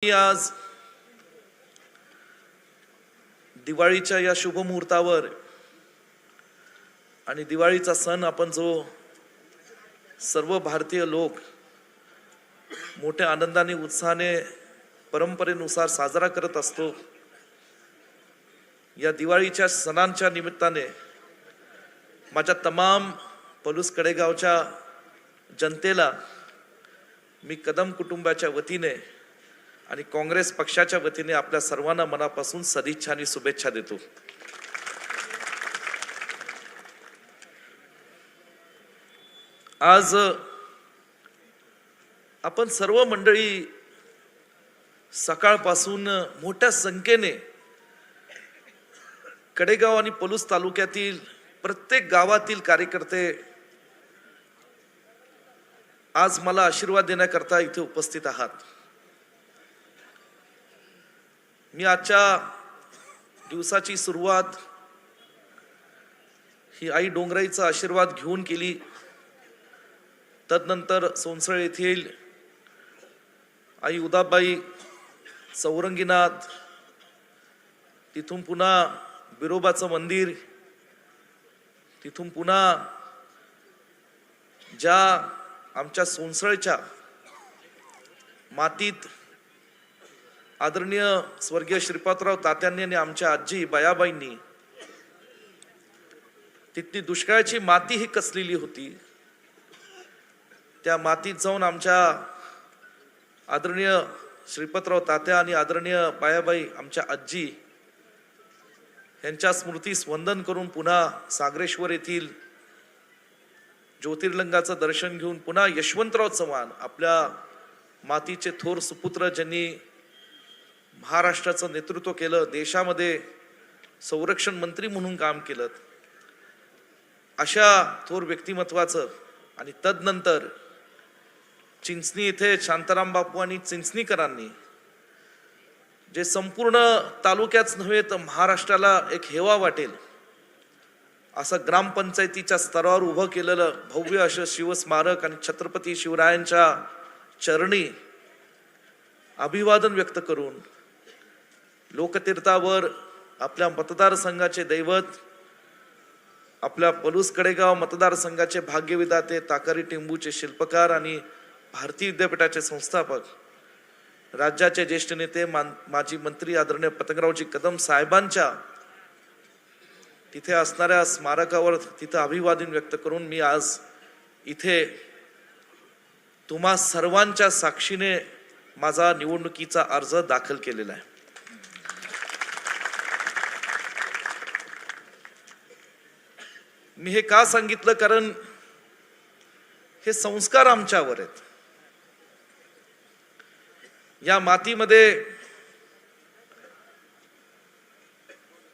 आज दिवाळीच्या या शुभ मुहूर्तावर आणि दिवाळीचा सण आपण जो सर्व भारतीय लोक मोठ्या आनंदाने उत्साहाने परंपरेनुसार साजरा करत असतो, या दिवाळीच्या सणांच्या निमित्ताने माझ्या तमाम पलूस कडेगावच्या जनतेला मी कदम कुटुंबाच्या वतीने आणि काँग्रेस पक्षाच्या वतीने आपल्या सर्वांना मनापासून सदिच्छा आणि शुभेच्छा देतो। आज आपण सर्व मंडळी सकाळपासून मोठ्या संख्येने कडेगाव आणि पलूस तालुक्यातील प्रत्येक गावातील कार्यकर्ते आज मला आशीर्वाद देण्याकरता इथे उपस्थित आहात। मी आजच्या दिवसाची सुरुवात ही आई डोंगराईचा आशीर्वाद घेऊन केली। तदनंतर सोनसळ येथील आई उदाबाई चौरंगीनाथ, तिथून पुन्हा बिरोबाचं मंदिर, तिथून पुन्हा ज्या आमच्या सोनसळच्या मातीत आदरणीय स्वर्गीय श्रीपादराव तात्यांनी आणि आमच्या आजी बायाबाईंनी तिथली दुष्काळाची माती ही कसलेली होती, त्या मातीत जाऊन आमच्या आदरणीय श्रीपादराव तात्या आणि आदरणीय बायाबाई आमच्या आजी यांच्या स्मृतीस वंदन करून पुन्हा सागरेश्वर येथील ज्योतिर्लिंगाचं दर्शन घेऊन पुन्हा यशवंतराव चव्हाण आपल्या मातीचे थोर सुपुत्र ज्यांनी महाराष्ट्राचं नेतृत्व केलं, देशामध्ये संरक्षण मंत्री म्हणून काम केलं, अशा थोर व्यक्तिमत्वाचं आणि तदनंतर चिंचणी येथे शांताराम बापू आणि चिंचणीकरांनी जे संपूर्ण तालुक्याच नव्हे तर महाराष्ट्राला एक हेवा वाटेल असं ग्रामपंचायतीच्या स्तरावर उभं केलेलं भव्य असं शिवस्मारक आणि छत्रपती शिवरायांच्या चरणी अभिवादन व्यक्त करून लोकतीर्थावर आपल्या मतदारसंघाचे दैवत, आपल्या पलूस कडेगाव मतदारसंघाचे भाग्यविधाते, ताकारी टेंबूचे शिल्पकार आणि भारतीय विद्यापीठाचे संस्थापक, राज्याचे ज्येष्ठ नेते माजी मंत्री आदरणीय पतंगरावजी कदम साहेबांच्या तिथे असणाऱ्या स्मारकावर तिथे अभिवादन व्यक्त करून मी आज इथे तुम्हा सर्वांच्या साक्षीने माझा निवडणुकीचा अर्ज दाखल केलेला आहे। मी हे का सांगितलं, कारण हे संस्कार आमच्यावर आहेत। या मातीमध्ये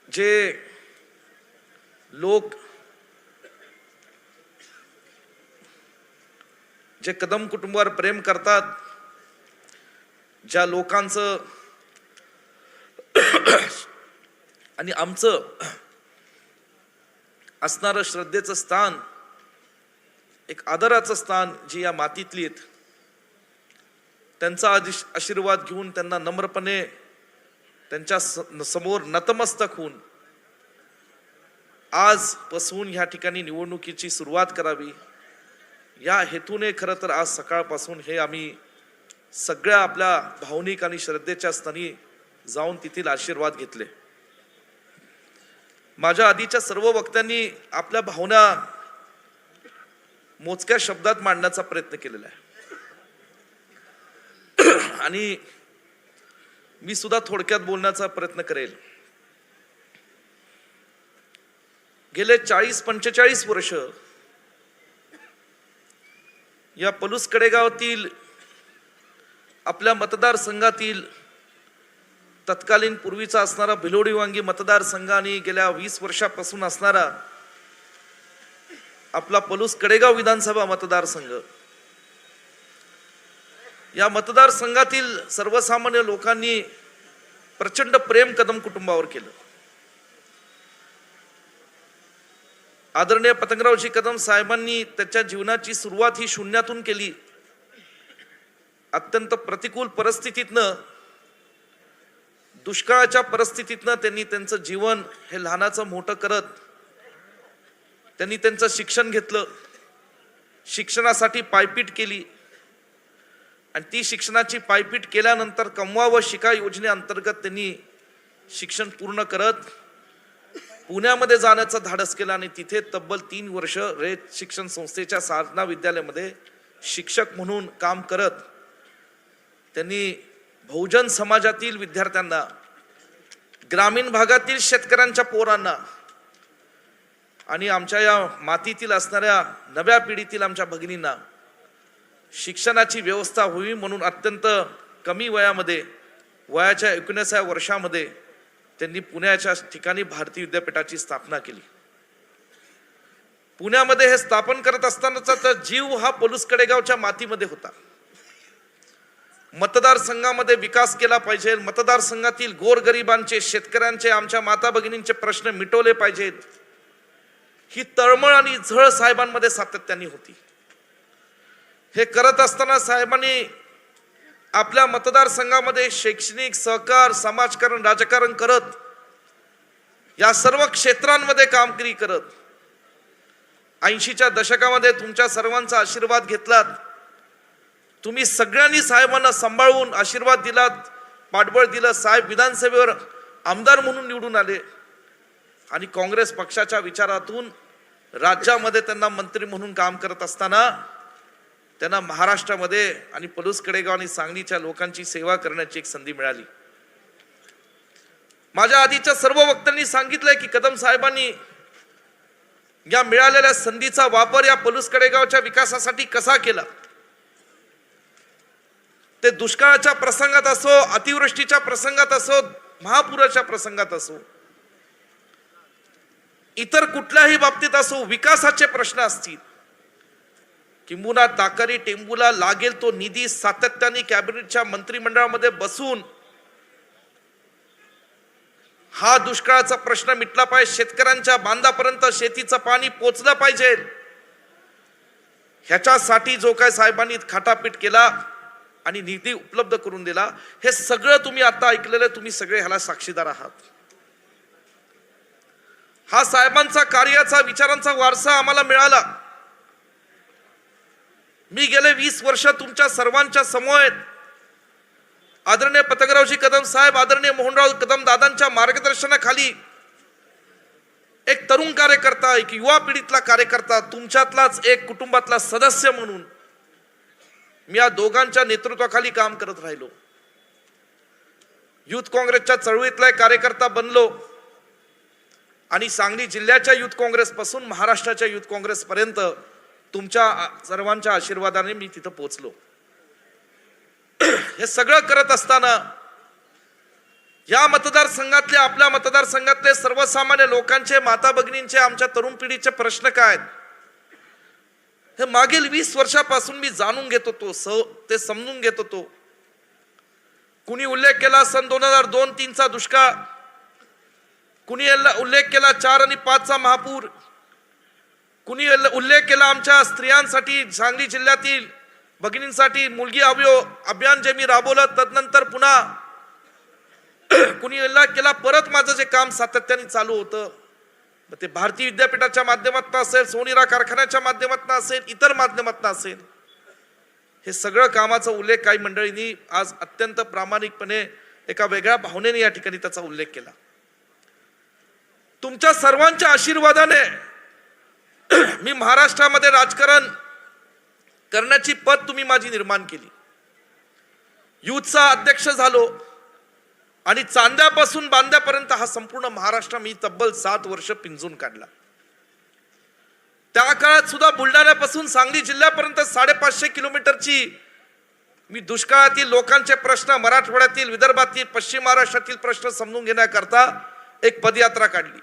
जे लोक जे कदम कुटुंबावर प्रेम करतात, ज्या लोकांचं आणि आमचं असणारं श्रद्धेचं स्थान, एक आदराचं स्थान जी या मातीतली आहेत, त्यांचा आशीर्वाद घेऊन त्यांना नम्रपणे त्यांच्या समोर नतमस्तक होऊन आजपासून ह्या ठिकाणी निवडणुकीची सुरुवात करावी या हेतूने खरं तर आज सकाळपासून हे आम्ही सगळ्या आपल्या भावनिक आणि श्रद्धेच्या स्थानी जाऊन तेथील आशीर्वाद घेतले। माझ्या आधीच्या सर्व वक्त्यांनी आपल्या भावना मोजक्या शब्दात मांडण्याचा प्रयत्न केलेला आहे आणि मी सुद्धा थोडक्यात बोलण्याचा प्रयत्न करेल। गेले 40-45 वर्ष या पलूस कडेगावातील आपल्या मतदारसंघातील तत्कालीन पूर्वीचा असणारा भिलोडी वांगी मतदारसंघ आणि गेल्या 20 वर्षापासून असणारा आपला पलूस कडेगाव विधानसभा मतदारसंघ, या मतदारसंघातील सर्वसामान्य लोकांनी प्रचंड प्रेम कदम कुटुंबावर केलं। आदरणीय पतंगरावजी कदम साहेबांनी त्याच्या जीवनाची सुरुवात ही शून्यातून केली। अत्यंत प्रतिकूल परिस्थितीतनं दुष्काळाच्या परिस्थितीतनं त्यांनी त्यांचं जीवन हे लहानाचं मोठं करत त्यांनी त्यांचं शिक्षण घेतलं, शिक्षणासाठी पायपीट केली आणि ती शिक्षणाची पायपीट केल्यानंतर कमवा व शिका योजनेअंतर्गत त्यांनी शिक्षण पूर्ण करत पुण्यामध्ये जाण्याचं धाडस केलं आणि तिथे तब्बल 3 वर्ष रयत शिक्षण संस्थेच्या साधना विद्यालयामध्ये शिक्षक म्हणून काम करत त्यांनी बहुजन समाजातील विद्यार्थ्यांना, ग्रामीण भागातील शेतकऱ्यांच्या पोरांना आणि आमच्या या मातीतील असणाऱ्या नव्या पिढीतील आमच्या भगिनींना शिक्षणाची व्यवस्था होईल म्हणून अत्यंत कमी वयामध्ये, वयाच्या 19व्या वर्षामध्ये त्यांनी पुण्याच्या ठिकाणी भारतीय विद्यापीठाची स्थापना केली. पुण्यामध्ये हे स्थापन करत असतानाचा जीव हा पलूस कडेगावच्या मातीमध्ये होता. मतदारसंघामध्ये विकास केला पाहिजे, मतदारसंघातील गोरगरिबांचे, शेतकऱ्यांचे, आमच्या माता भगिनींचे प्रश्न मिटवले पाहिजेत, ही तळमळ आणि झळ साहेबांमध्ये सातत्याने होती. हे करत असताना साहेबांनी आपल्या मतदारसंघामध्ये शैक्षणिक, सहकार, समाजकारण, राजकारण करत या सर्व क्षेत्रांमध्ये कामगिरी करत 80च्या दशकामध्ये तुमच्या सर्वांचा आशीर्वाद घेतलात. तुम्ही सगळ्यांनी साहेबांना सांभाळून आशीर्वाद दिलात, पाठबळ दिलं. साहेब विधानसभेवर आमदार म्हणून निवडून आले आणि काँग्रेस पक्षाच्या विचारातून राज्यामध्ये त्यांना मंत्री म्हणून काम करत असताना त्यांना महाराष्ट्रामध्ये आणि पलूस कडेगाव आणि सांगलीच्या लोकांची सेवा करण्याची एक संधी मिळाली. माझ्या आधीच्या सर्व वक्त्यांनी सांगितलंय की कदम साहेबांनी या मिळालेल्या संधीचा वापर या पलूस कडेगावच्या विकासासाठी कसा केला. ते दुष्काळाच्या प्रसंगात असो, अतिवृष्टीच्या प्रसंगात असो, महापुराच्या प्रसंगात असो, इतर कुठल्याही बाबतीत असो, विकासाचे प्रश्न असतील, किंबहुना ताकारी टेंबूला लागेल तो निधी सातत्याने कॅबिनेटच्या मंत्रिमंडळामध्ये बसून हा दुष्काळाचा प्रश्न मिटला पाहिजे, शेतकऱ्यांच्या बांधापर्यंत शेतीचं पाणी पोचलं पाहिजे, ह्याच्यासाठी जो काय साहेबांनी खाटापीट केला आणि निधी उपलब्ध करून दिला, हे सगळं तुम्ही आता ऐकलेलं, तुम्ही सगळे ह्याला साक्षीदार आहात. हा साहेबांचा कार्याचा, विचारांचा वारसा आम्हाला मिळाला. मी गेले 20 वर्ष तुमच्या सर्वांच्या समोर आदरणीय पतंगरावजी कदम साहेब, आदरणीय मोहनराव कदम दादांच्या मार्गदर्शनाखाली एक तरुण कार्यकर्ता, एक युवा पिढीतला कार्यकर्ता, तुमच्यातलाच एक कुटुंबातला सदस्य म्हणून मी या दोघांच्या नेतृत्वाखाली काम करत राहिलो. युथ काँग्रेसच्या चळवळीतला एक कार्यकर्ता बनलो आणि सांगली जिल्ह्याच्या युथ काँग्रेस पासून महाराष्ट्राच्या युथ काँग्रेस पर्यंत तुमच्या सर्वांच्या आशीर्वादाने मी तिथं पोहोचलो. हे सगळं करत असताना या मतदारसंघातले, आपल्या मतदारसंघातले सर्वसामान्य लोकांचे, माता भगिनींचे, आमच्या तरुण पिढीचे प्रश्न काय, हे मागील 20 वर्षापासून मी जाणून घेत होतो, ते समजून घेत होतो. कुणी उल्लेख केला सन 2002-3चा दुष्काळ, कुणी उल्लेख केला 4 आणि 5चा महापूर, कुणी उल्लेख केला आमच्या स्त्रियांसाठी, सांगली जिल्ह्यातील भगिनींसाठी मुलगी अवयव अभियान जे मी राबवलं, तदनंतर पुन्हा कुणी उल्लेख केला परत माझं जे काम सातत्याने चालू होतं, ते भारतीय विद्यापीठाच्या माध्यमातून असेल, सोनीरा कारखान्याच्या माध्यमातून असेल, इतर माध्यमातून असेल, हे सगळं कामाचा उल्लेख काही मंडळींनी आज अत्यंत प्रामाणिकपणे एका वेगळ्या भावनेने या ठिकाणी त्याचा उल्लेख केला. तुमच्या सर्वांच्या आशीर्वादाने मी महाराष्ट्रामध्ये राजकारण करण्याची पद तुम्ही माझी निर्माण केली. युथचा अध्यक्ष झालो आणि चांद्यापासून बांद्यापर्यंत हा संपूर्ण महाराष्ट्र मी तब्बल 7 वर्ष पिंजून काढला. त्या काळात सुद्धा बुलढाण्यापासून सांगली जिल्ह्यापर्यंत 550 किलोमीटरची मी दुष्काळातील लोकांचे प्रश्न, मराठवाड्यातील, विदर्भातील, पश्चिम महाराष्ट्रातील प्रश्न समजून घेण्याकरता एक पदयात्रा काढली.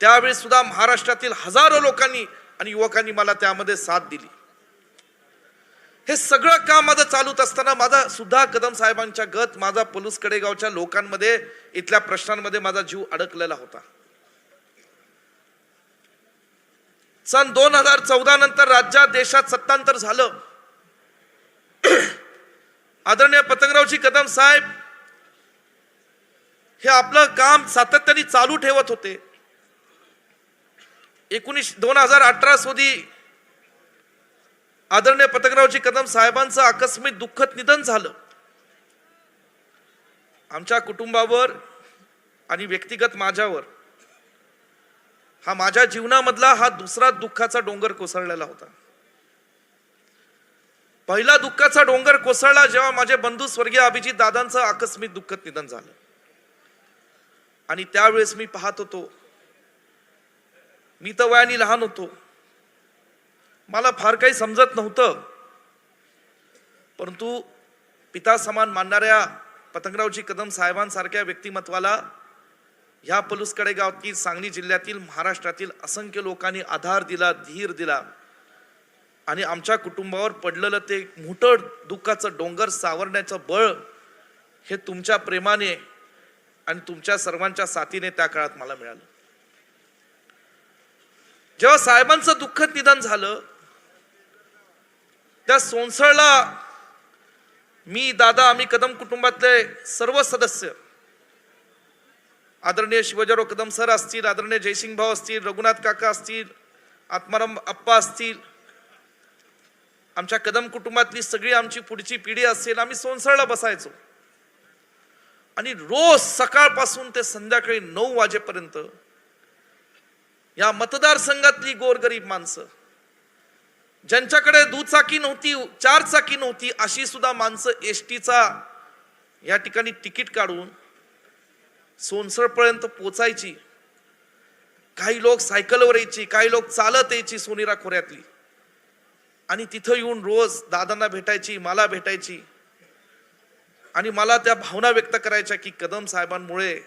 त्यावेळी सुद्धा महाराष्ट्रातील हजारो लोकांनी आणि युवकांनी मला त्यामध्ये साथ दिली. हे सगळं काम माझं चालूत असताना माझा सुद्धा कदम साहेबांच्या गत, माझा पलूस कडेगावच्या लोकांमध्ये, इथल्या प्रश्नांमध्ये माझा जीव अडकलेला होता. सन 2014 नंतर राज्यात, देशात सत्तांतर झालं. आदरणीय पतंगरावजी कदम साहेब हे आपलं काम सातत्याने चालू ठेवत होते. 2018 सोदी आदरणीय पतंगरावजी कदम साहेबांचं आकस्मिक दुःखद निधन झालं. आमच्या कुटुंबावर आणि व्यक्तिगत माझ्यावर हा माझ्या जीवनामधला हा दुसरा दुःखाचा डोंगर कोसळलेला होता. पहिला दुःखाचा डोंगर कोसळला जेव्हा माझे बंधू स्वर्गीय अभिजित दादांचं आकस्मिक दुःखद निधन झालं. आणि त्यावेळेस मी पाहत होतो, मी तर वयाने लहान होतो, मला फार काही समजत नव्हतं, परंतु पिता समान मानणाऱ्या पतंगरावजी कदम साहेबांसारख्या व्यक्तिमत्वाला ह्या पलूस कडेगावातील, सांगली जिल्ह्यातील, महाराष्ट्रातील असंख्य लोकांनी आधार दिला, धीर दिला आणि आमच्या कुटुंबावर पडलेलं ते मोठं दुःखाचं डोंगर सावरण्याचं बळ हे तुमच्या प्रेमाने आणि तुमच्या सर्वांच्या साथीने त्या काळात मला मिळालं. जेव्हा साहेबांचं दुःखद निधन झालं, त्या सोनसळला मी, दादा, आम्ही कदम कुटुंबातले सर्व सदस्य, आदरणीय शिवाजीराव कदम सर असतील, आदरणीय जयसिंग भाऊ असतील, रघुनाथ काका असतील, आत्माराम अप्पा असतील, आमच्या कदम कुटुंबातली सगळी आमची पुढची पिढी असेल, आम्ही सोनसळला बसायचो आणि रोज सकाळपासून ते संध्याकाळी 9 वाजेपर्यंत या मतदारसंघातली गोरगरीब माणसं, ज्यांच्याकडे दुचाकी नव्हती, 4 चाकी नव्हती, अशी सुद्धा माणसं एसटीचा या ठिकाणी तिकीट काढून सोनसळपर्यंत पोचायची. काही लोक सायकलवर यायची, काही लोक चालत यायची सोनीरा खोऱ्यातली आणि तिथं येऊन रोज दादांना भेटायची, मला भेटायची आणि मला त्या भावना व्यक्त करायच्या की कदम साहेबांमुळे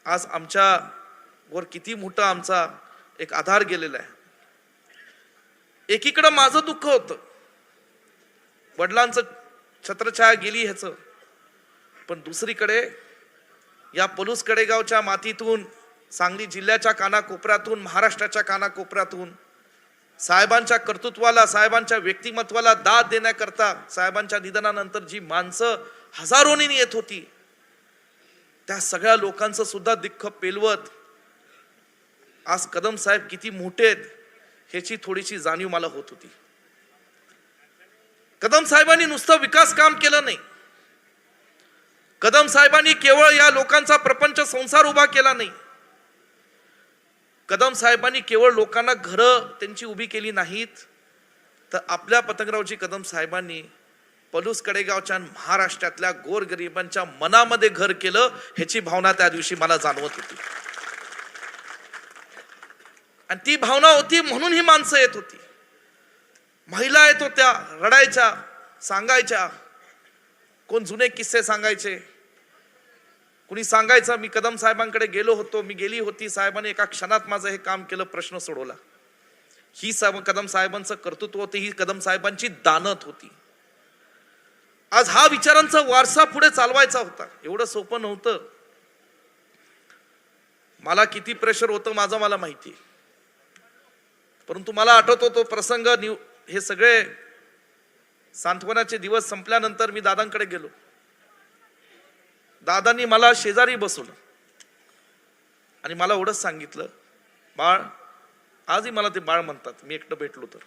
आज आमच्या वर किती मोठा आमचा एक आधार गेलेला आहे. एकीकडे माझं दुःख होतं, वडिलांचं छत्रछाया गेली ह्याचं, पण दुसरीकडे या पलूस कडेगावच्या मातीतून, सांगली जिल्ह्याच्या कानाकोपऱ्यातून, महाराष्ट्राच्या कानाकोपऱ्यातून साहेबांच्या कर्तृत्वाला, साहेबांच्या व्यक्तिमत्वाला दाद देण्याकरता साहेबांच्या निधनानंतर जी माणसं हजारोनी येत होती, त्या सगळ्या लोकांचं सुद्धा दुःख पेलवत आज कदम साहेब किती मोठे आहेत ह्याची थोडीशी जाणीव मला होत होती. कदम साहेबांनी नुसतं विकास काम केलं नाही, कदम साहेबांनी केवळ या लोकांचा प्रपंच संसार उभा केला नाही, कदम साहेबांनी केवळ लोकांना घरं त्यांची उभी केली नाहीत, तर आपल्या पतंगरावजी कदम साहेबांनी पलूस कडेगावच्या महाराष्ट्रातल्या गोरगरिबांच्या मनामध्ये घर केलं ह्याची भावना त्या दिवशी मला जाणवत होती. आणि ती भावना होती म्हणून ही माणसं येत होती. महिला येत होत्या, रडायच्या, सांगायच्या, कोण जुने किस्से सांगायचे, कुणी सांगायचं मी कदम साहेबांकडे गेलो होतो, मी गेली होती, साहेबांनी एका क्षणात माझं हे काम केलं, प्रश्न सोडवला. ही कदम साहेबांचं कर्तृत्व होती, ही कदम साहेबांची दानत होती. आज हा विचारांचा वारसा पुढे चालवायचा होता, एवढं सोपं नव्हतं. मला किती प्रेशर होतं माझं मला माहिती, परंतु मला आठवतो तो प्रसंग, हे सगळे सांत्वनाचे दिवस संपल्यानंतर मी दादांकडे गेलो. दादांनी मला शेजारी बसवलं आणि मला एवढंच सांगितलं, बाळ, आजही मला ते बाळ म्हणतात, मी एकटं भेटलो तर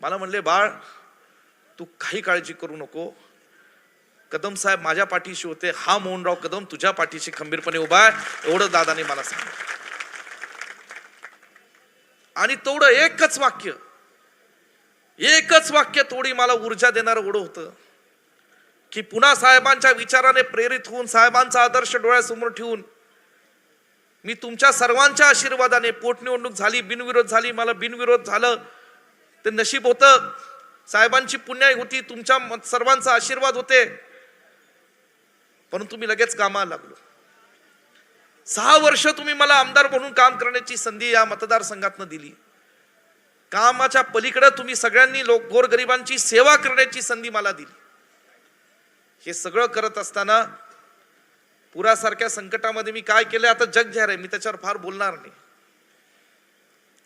मला म्हणले, बाळ तू काही काळजी करू नको, कदम साहेब माझ्या पाठीशी होते, हा मोहनराव कदम तुझ्या पाठीशी खंबीरपणे उभा आहे, एवढं दादांनी मला सांगितलं. आणि तेवढं एकच वाक्य थोडी मला ऊर्जा देणारं एवढं होतं की पुन्हा साहेबांच्या विचाराने प्रेरित होऊन, साहेबांचा आदर्श डोळ्यासमोर ठेवून मी तुमच्या सर्वांच्या आशीर्वादाने, पोटनिवडणूक झाली, बिनविरोध झाली, मला बिनविरोध झालं ते नशीब होतं, साहेबांची पुण्याई होती, तुमच्या सर्वांचा आशीर्वाद होते, परंतु मी लगेच कामाला लागलो. 6 वर्ष तुम्ही मला आमदार म्हणून काम करण्याची संधी या मतदारसंघातनं दिली. कामाच्या पलीकडे तुम्ही सगळ्यांनी गोरगरिबांची सेवा करण्याची संधी मला दिली. हे सगळं करत असताना पुरासारख्या संकटामध्ये मी काय केलं आता जग जाहीर आहे, मी त्याच्यावर फार बोलणार नाही.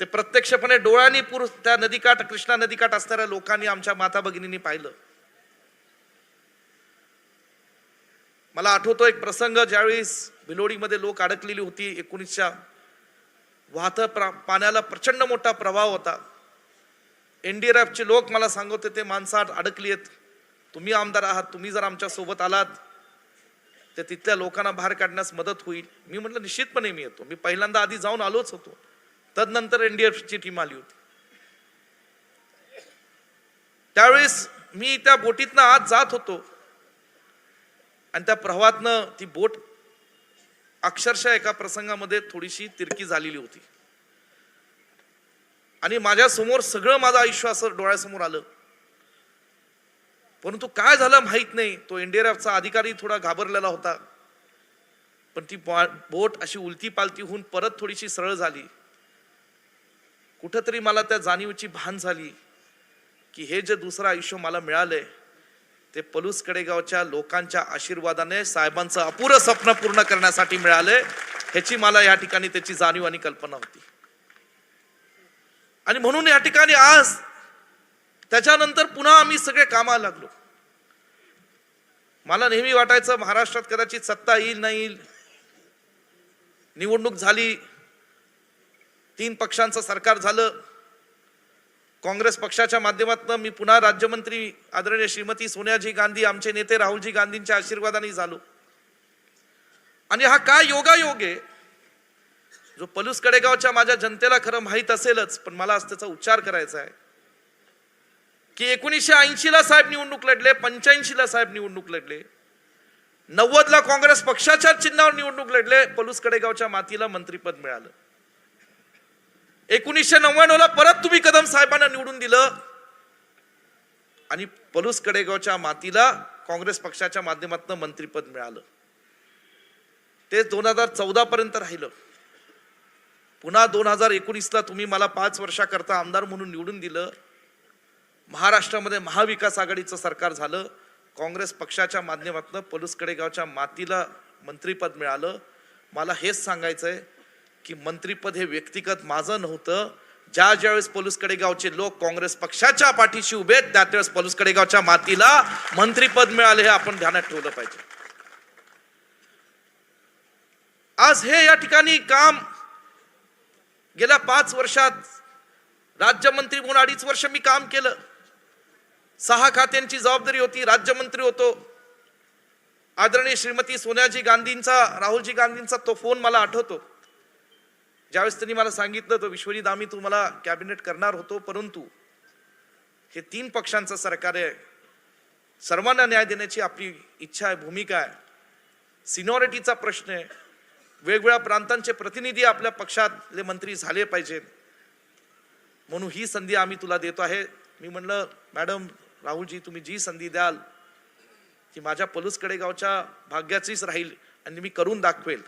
ते प्रत्यक्षपणे डोळ्यांनी त्या नदीकाठ, कृष्णा नदीकाठ असणाऱ्या लोकांनी, आमच्या माता भगिनींनी पाहिलं. मला आठवतो एक प्रसंग, ज्यावेळेस भिलोडीमध्ये लोक अडकलेली होती 19च्या वाहत्या पाण्याला प्रचंड मोठा प्रभाव होता. NDRFचे लोक मला सांगत होते, माणसं अडकली आहेत, तुम्ही आमदार आहात, तुम्ही जर आमच्या सोबत आलात तर तिथल्या लोकांना बाहेर काढण्यास मदत होईल. मी म्हटलं निश्चितपणे मी येतो. मी पहिल्यांदा आधी जाऊन आलोच होतो, तदनंतर NDRFची टीम आली होती. त्यावेळेस मी त्या बोटीतनं आत जात होतो आणि त्या प्रवाहातनं ती बोट अक्षरशः एका प्रसंगामध्ये थोडीशी तिरकी झालेली होती आणि माझ्या समोर सगळं माझं आयुष्य असं डोळ्यासमोर आलं. परंतु काय झालं माहित नाही. तो NDRFचा अधिकारी थोडा घाबरलेला होता, पण ती बोट अशी उलटी पालती होऊन परत थोडीशी सरळ झाली. कुठंतरी मला त्या जाणीवेची भान झाली की हे जे दुसरं आयुष्य मला मिळालंय ते पलूस कडेगावच्या लोकांच्या आशीर्वादाने साहेबांचं अपुरं स्वप्न पूर्ण करण्यासाठी मिळालंय, ह्याची मला या ठिकाणी त्याची जाणीव आणि कल्पना होती. आणि म्हणून या ठिकाणी आज त्याच्यानंतर पुन्हा आम्ही सगळे कामाला लागलो. मला नेहमी वाटायचं महाराष्ट्रात कदाचित सत्ता येईल नाही येईल, निवडणूक झाली, 3 पक्षांचं सरकार झालं, काँग्रेस पक्षाच्या माध्यमातून मी पुन्हा राज्यमंत्री आदरणीय श्रीमती सोनियाजी गांधी, आमचे नेते राहुलजी गांधींच्या आशीर्वादाने झालो. आणि हा काय योगायोग आहे जो पलूस कडेगावच्या माझ्या जनतेला खरं माहित असेलच, पण मला आज त्याचा उच्चार करायचा आहे की 1980ला साहेब निवडणूक लढले, 85ला साहेब निवडणूक लढले, 90ला काँग्रेस पक्षाच्या चिन्हावर निवडणूक लढले, पलूस कडेगावच्या मातीला मंत्रीपद मिळालं. 1999ला परत तुम्ही कदम साहेबांना निवडून दिलं आणि पलूस कडेगावच्या मातीला काँग्रेस पक्षाच्या माध्यमातून मंत्रीपद मिळालं. ते 2014 पर्यंत राहिलं. पुन्हा 2019ला तुम्ही मला 5 वर्षाकरता आमदार म्हणून निवडून दिलं. महाराष्ट्रामध्ये महाविकास आघाडीचं सरकार झालं, काँग्रेस पक्षाच्या माध्यमातून पलूस कडेगावच्या मातीला मंत्रीपद मिळालं. मला हेच सांगायचंय की मंत्रीपद हे व्यक्तिगत माझं नव्हतं. ज्यावेळेस पलूस कडेगावचे लोक काँग्रेस पक्षाच्या पाठीशी उभे त्यावेळेस पलूस कडेगावच्या मातीला मंत्रीपद मिळाले, हे आपण ध्यानात ठेवलं पाहिजे. आज हे या ठिकाणी काम गेल्या 5 वर्षात राज्यमंत्री म्हणून 2.5 वर्ष मी काम केलं. 6 खात्यांची जबाबदारी होती, राज्यमंत्री होतो. आदरणीय श्रीमती सोनियाजी गांधींचा, राहुलजी गांधींचा तो फोन मला आठवतो, ज्यावेळेस त्यांनी मला सांगितलं तो विश्वजित आम्ही तुम्हाला कॅबिनेट करणार होतो, परंतु हे 3 पक्षांचं सरकार आहे, सर्वांना न्याय देण्याची आपली इच्छा आहे, भूमिका आहे, सिनियरिटीचा प्रश्न आहे, वेगवेगळ्या प्रांतांचे प्रतिनिधी आपल्या पक्षातले मंत्री झाले पाहिजेत, म्हणून ही संधी आम्ही तुला देतो आहे. मी म्हणलं मॅडम, राहुलजी, तुम्ही जी संधी द्याल ती माझ्या पलूस कडेगावच्या भाग्याचीच राहील आणि मी करून दाखवेल.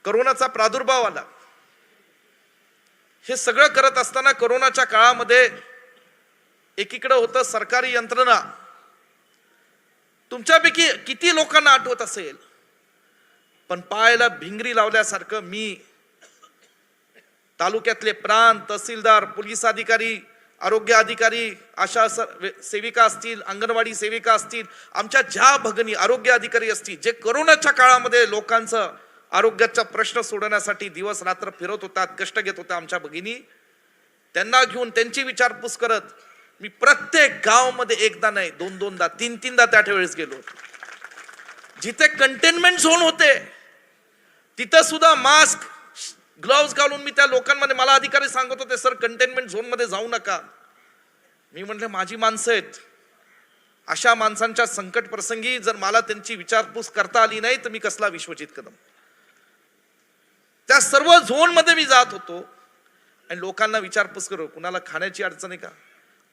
कोरोनाचा प्रादुर्भाव आला. हे सगळं करत असताना कोरोनाच्या काळामध्ये एकीकडे होतं सरकारी यंत्रणा. तुमच्यापैकी किती लोकांना आठवत असेल, पण पायाला भिंगरी लावल्यासारखं मी तालुक्यातले प्रांत, तहसीलदार, पोलीस अधिकारी, आरोग्य अधिकारी, आशा सेविका असतील, अंगणवाडी सेविका असतील, आमच्या ज्या भगिनी आरोग्य अधिकारी असतील, जे कोरोनाच्या काळामध्ये लोकांचं आरोग्याचा प्रश्न सोडवण्यासाठी दिवस रात्र फिरत होतात, कष्ट घेत होत्या आमच्या भगिनी, त्यांना घेऊन त्यांची विचारपूस करत मी प्रत्येक गावामध्ये एकदा नाही 2-2दा 3-3दा त्या वेळेस गेलो होतो. जिथे कंटेनमेंट झोन होते तिथं सुद्धा मास्क, ग्लोव्स घालून मी त्या लोकांमध्ये, मला अधिकारी सांगत होते सर कंटेनमेंट झोन मध्ये जाऊ नका. मी म्हटलं माझी माणसं आहेत, अशा माणसांच्या संकट प्रसंगी जर मला त्यांची विचारपूस करता आली नाही तर मी कसला विश्वजित कदम. त्या सर्व झोन मध्ये मी जात होतो आणि लोकांना विचारपूस करू, कुणाला खाण्याची अडचण आहे का,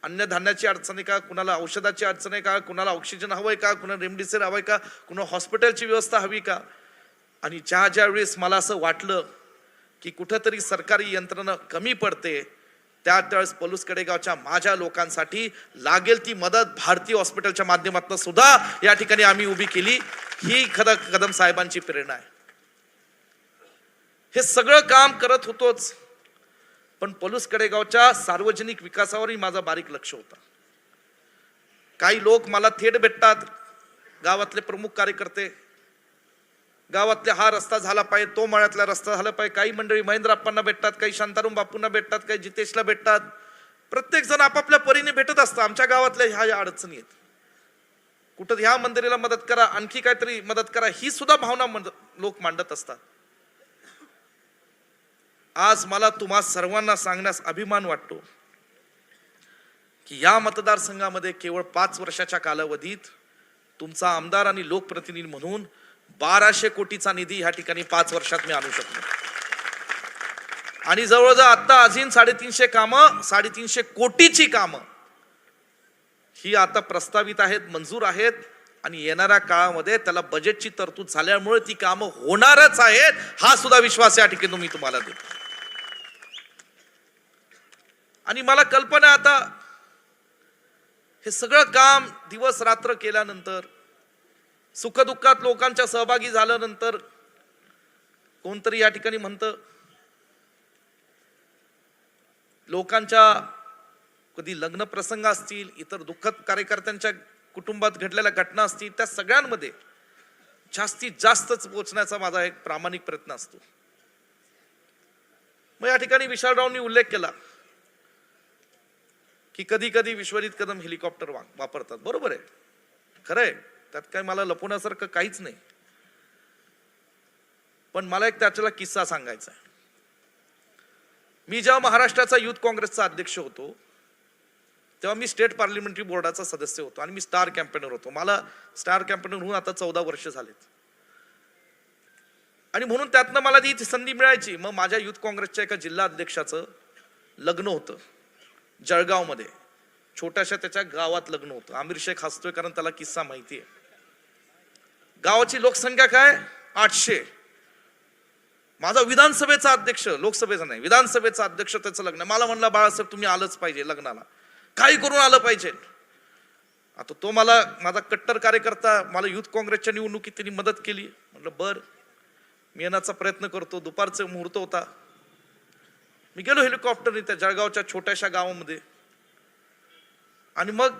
अन्नधान्याची अडचण आहे का, कुणाला औषधाची अडचण आहे का, कुणाला ऑक्सिजन हवंय का, कुणाला रेमडेसिवीर हवंय का, कुणाला हॉस्पिटलची व्यवस्था हवी का. आणि ज्या वेळेस मला असं वाटलं की कुठंतरी सरकारी यंत्रणा कमी पडते, त्यावेळेस पलूस कडेगावच्या माझ्या लोकांसाठी लागेल ती मदत भारतीय हॉस्पिटलच्या माध्यमातून सुद्धा या ठिकाणी आम्ही उभी केली. ही खरं कदम साहेबांची प्रेरणा आहे. हे सगळं काम करत होतोच, पण पलूस कडेगावच्या सार्वजनिक विकासावरही माझा बारीक लक्ष होता. काही लोक मला थेट भेटतात, गावातले प्रमुख कार्यकर्ते, गावातले हा रस्ता झाला पाहिजे, तो मळ्यातला रस्ता झाला पाहिजे, काही मंडळी महेंद्र अप्पांना भेटतात, काही शांताराम बापूंना भेटतात, काही जितेशला भेटतात, प्रत्येक जण आपापल्या परीने भेटत असतं. आमच्या गावातल्या ह्या अडचणी आहेत, कुठं ह्या मंदिराला मदत करा, आणखी काहीतरी मदत करा, ही सुद्धा भावना लोक मांडत असतात. आज मला तुम्हा सर्वांना सांगण्यास अभिमान वाटतो की या मतदारसंघामध्ये केवळ 5 वर्षाच्या कालावधीत तुमचा आमदार आणि लोकप्रतिनिधी म्हणून 1200 कोटीचा निधी ह्या ठिकाणी 5 वर्षात मी आणू शकलो. आणि जवळजवळ आता अजून 350 कामं, 350 कोटीची कामं ही आता प्रस्तावित आहेत, मंजूर आहेत आणि येणाऱ्या काळामध्ये त्याला बजेटची तरतूद झाल्यामुळे ती कामं होणारच आहेत, हा सुद्धा विश्वास या ठिकाणी मी तुम्हाला देतो. आणि मला कल्पना आता हे सगळं काम दिवस रात्र केल्यानंतर, सुखदुःखात लोकांच्या सहभागी झाल्यानंतर, कोणतरी या ठिकाणी म्हणतं लोकांच्या कधी लग्न प्रसंग असतील, इतर दुःखद कार्यकर्त्यांच्या कुटुंबात घडलेल्या घटना असतील, त्या सगळ्यांमध्ये जास्तीत जास्तच पोहोचण्याचा माझा एक प्रामाणिक प्रयत्न असतो. मग या ठिकाणी विशालरावांनी उल्लेख केला की कधी कधी विश्वजित कदम हेलिकॉप्टर वापरतात. बरोबर आहे, खरंय, त्यात काही मला लपवण्यासारखं काहीच नाही. पण मला एक त्याच्याला किस्सा सांगायचा आहे. मी जेव्हा महाराष्ट्राचा युथ काँग्रेसचा अध्यक्ष होतो तेव्हा मी स्टेट पार्लिमेंटरी बोर्डाचा सदस्य होतो आणि मी स्टार कॅम्पेनर होतो. मला स्टार कॅम्पेनर होऊन आता 14 वर्ष झालेत. आणि म्हणून त्यातनं मला ती संधी मिळायची. मग माझ्या युथ काँग्रेसच्या एका जिल्हा अध्यक्षाचं लग्न होतं जळगावमध्ये, छोट्याशा त्याच्या गावात लग्न होतं. आमिर शेख हसतोय कारण त्याला किस्सा माहिती आहे. गावाची लोकसंख्या काय, 800. माझा विधानसभेचा अध्यक्ष, लोकसभेचा नाही, विधानसभेचा अध्यक्ष, त्याचं लग्न. मला म्हणला बाळासाहेब तुम्ही आलंच पाहिजे लग्नाला, काही करून आलं पाहिजे. आता तो मला, माझा कट्टर कार्यकर्ता, मला युथ काँग्रेसच्या निवडणुकीत त्यांनी मदत केली. म्हटलं बर, मी येण्याचा प्रयत्न करतो. दुपारचा मुहूर्त होता. मी गेलो हेलिकॉप्टरने त्या जळगावच्या छोट्याशा गावामध्ये. आणि मग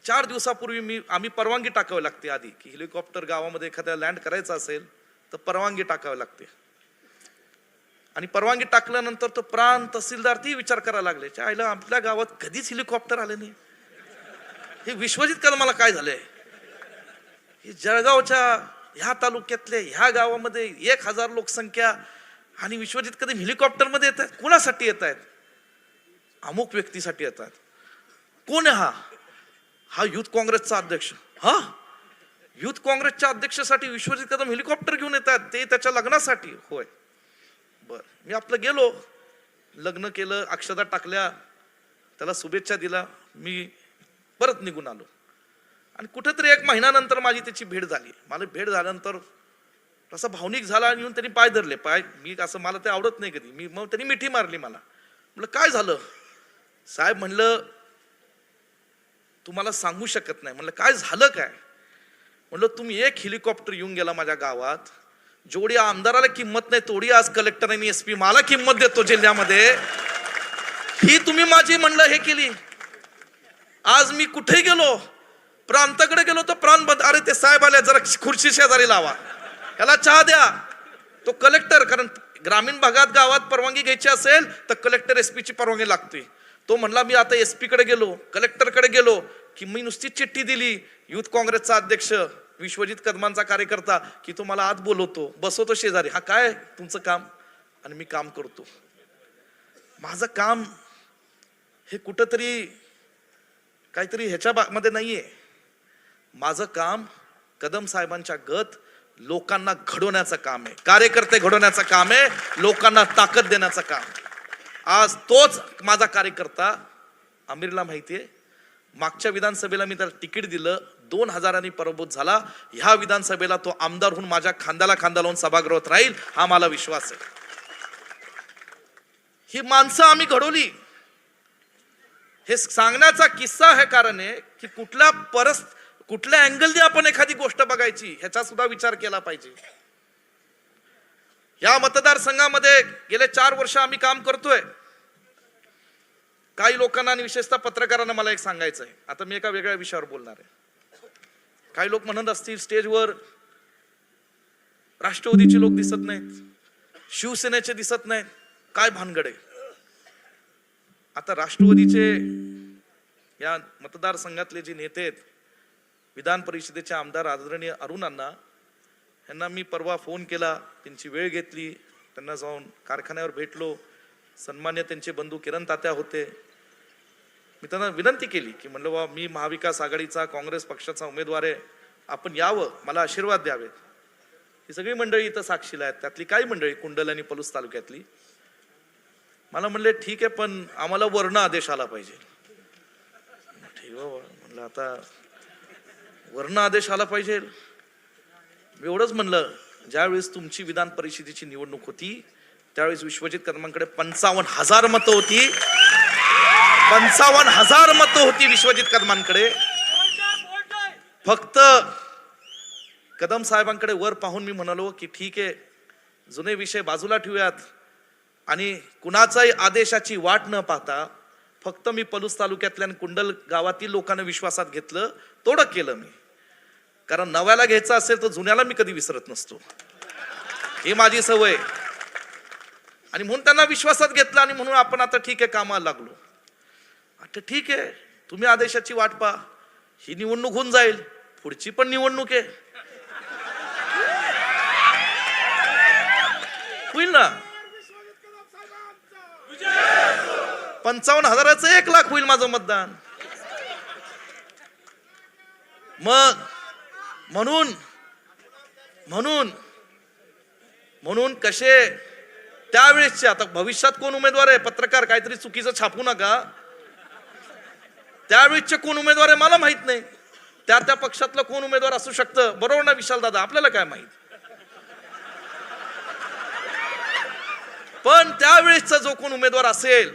4 दिवसापूर्वी आम्ही परवानगी टाकावी लागते आधी, की हेलिकॉप्टर गावामध्ये एखाद्या लँड करायचं असेल तर परवानगी टाकावी लागते. आणि परवानगी टाकल्यानंतर तो तहसीलदार ती विचार करायला लागले, आईला आपल्या गावात कधीच हेलिकॉप्टर आले नाही. हे विश्वजित कदमाला काय झालंय? हे जळगावच्या ह्या तालुक्यातले ह्या गावामध्ये 1000 लोकसंख्या आणि विश्वजित कदम हेलिकॉप्टर मध्ये येत आहेत. कोणासाठी येत आहेत? अमुक व्यक्तीसाठी येत आहेत. कोण आहे हा युथ काँग्रेसचा अध्यक्ष. हा, युथ काँग्रेसच्या अध्यक्षासाठी विश्वजित कदम हेलिकॉप्टर घेऊन येत आहेत, ते त्याच्या लग्नासाठी. होय, बर. मी आपलं गेलो, लग्न केलं, अक्षता टाकल्या, त्याला शुभेच्छा दिला, मी परत निघून आलो. आणि कुठेतरी 1 महिन्यानंतर माझी त्याची भेट झाली. मला भेट झाल्यानंतर असा भावनिक झाला आणि येऊन त्यांनी पाय धरले. मी असं, मला ते आवडत नाही कधी. मग त्यांनी मिठी मारली मला. म्हटलं काय झालं साहेब? म्हणलं तुम्हाला सांगू शकत नाही. म्हणलं काय झालं काय? म्हणलं तुम्ही 1 हेलिकॉप्टर येऊन गेला माझ्या गावात, जेवढी आमदाराला किंमत नाही तेवढी आज कलेक्टर आणि SP मला किंमत देतो जिल्ह्यामध्ये. ही तुम्ही माझी म्हणलं हे केली. आज मी कुठे गेलो, प्रांताकडे गेलो तर प्रांत बंद, अरे ते साहेब आले, जरा खुर्ची शेजारी लावा, याला चहा द्या. तो कलेक्टर, कारण ग्रामीण भागात गावात परवानगी घ्यायची असेल तर कलेक्टर SP ची परवानगी लागते. तो म्हणला मी आता SP कडे गेलो, कलेक्टरकडे गेलो की मी नुसती चिठ्ठी दिली, युथ काँग्रेसचा अध्यक्ष विश्वजित कदमांचा कार्यकर्ता, की तो मला आत बोलवतो, बसवतो शेजारी. हा काय तुमचं काम? आणि मी काम करतो. माझं काम हे कुठंतरी काहीतरी ह्याच्या मध्ये नाहीये. माझं काम कदम साहेबांच्या गत लोकांना घडवण्याचं काम आहे, कार्यकर्ते घडवण्याचं काम आहे, लोकांना ताकद देण्याचं काम. आज तोच माझा कार्यकर्ता, आमिरला माहितीये, मागच्या विधानसभेला मी त्याला तिकीट दिलं, 2000 पराभूत झाला. ह्या विधानसभेला तो आमदार होऊन माझ्या खांद्याला खांदा लावून सभागृहात राहील, हा मला विश्वास आहे. ही माणसं आम्ही घडवली. हे सांगण्याचा किस्सा हे कारण आहे की कुठल्या अँगलने आपण एखादी गोष्ट बघायची ह्याचा सुद्धा विचार केला पाहिजे. या मतदारसंघामध्ये गेले 4 वर्ष आम्ही काम करतोय. काही लोकांना आणि विशेषतः पत्रकारांना मला एक सांगायचं आहे. आता मी एका वेगळ्या विषयावर बोलणार आहे. काही लोक म्हणत असतील स्टेजवर राष्ट्रवादीचे लोक दिसत नाहीत, शिवसेनेचे दिसत नाहीत, काय भानगड आहे? आता राष्ट्रवादीचे या मतदारसंघातले जे नेते आहेत, विधान परिषदेचे आमदार आदरणीय अरुण अण्णा यांना मी परवा फोन केला, त्यांची वेळ घेतली, त्यांना जाऊन कारखान्यावर भेटलो, सन्मान्य त्यांचे बंधू किरण तात्या होते. मी त्यांना विनंती केली की म्हणलं बा, मी महाविकास आघाडीचा काँग्रेस पक्षाचा उमेदवार आहे, आपण यावं, मला आशीर्वाद द्यावेत. ही सगळी मंडळी इथं साक्षीला आहेत, त्यातली काही मंडळी कुंडल आणि पलूस तालुक्यातली. मला म्हणले ठीक आहे, पण आम्हाला वर्ण आदेश आला पाहिजे. ठीक आहे म्हणलं, आता वर्ण आदेश आला पाहिजे. एवढंच म्हणलं, ज्यावेळेस तुमची विधान परिषदेची निवडणूक होती त्यावेळेस विश्वजित कदमांकडे 55,000 मतं होती. 55,000 मतं होती विश्वजित कदमांकडे. फक्त कदम साहेबांकडे वर पाहून मी म्हणालो की ठीक आहे, जुने विषय बाजूला ठेवूयात आणि कुणाचाही आदेशाची वाट न पाहता फक्त मी पलूस तालुक्यातल्या कुंडल गावातील लोकांना विश्वासात घेतलं, तेवढं केलं मी. कारण नव्याला घ्यायचं असेल तर जुन्याला मी कधी विसरत नसतो, ही माझी सवय. आणि म्हणून त्यांना विश्वासात घेतलं आणि म्हणून आपण आता ठीक आहे कामाला लागलो. आता ठीक आहे, तुम्ही आदेशाची वाट पहा, ही निवडणूक होऊन जाईल, पुढची पण निवडणूक आहे, होईल ना. 55,000चं 1,00,000 होईल माझं मतदान. मग म्हणून कसे त्यावेळेसचे, आता भविष्यात कोण उमेदवार आहे, पत्रकार काहीतरी चुकीचं छापू नका, त्यावेळेसचे कोण उमेदवार आहे मला माहित नाही, त्या पक्षातलं कोण उमेदवार असू शकतं, बरोबर ना विशाल दादा, आपल्याला काय माहित. पण त्यावेळेसचा जो कोण उमेदवार असेल,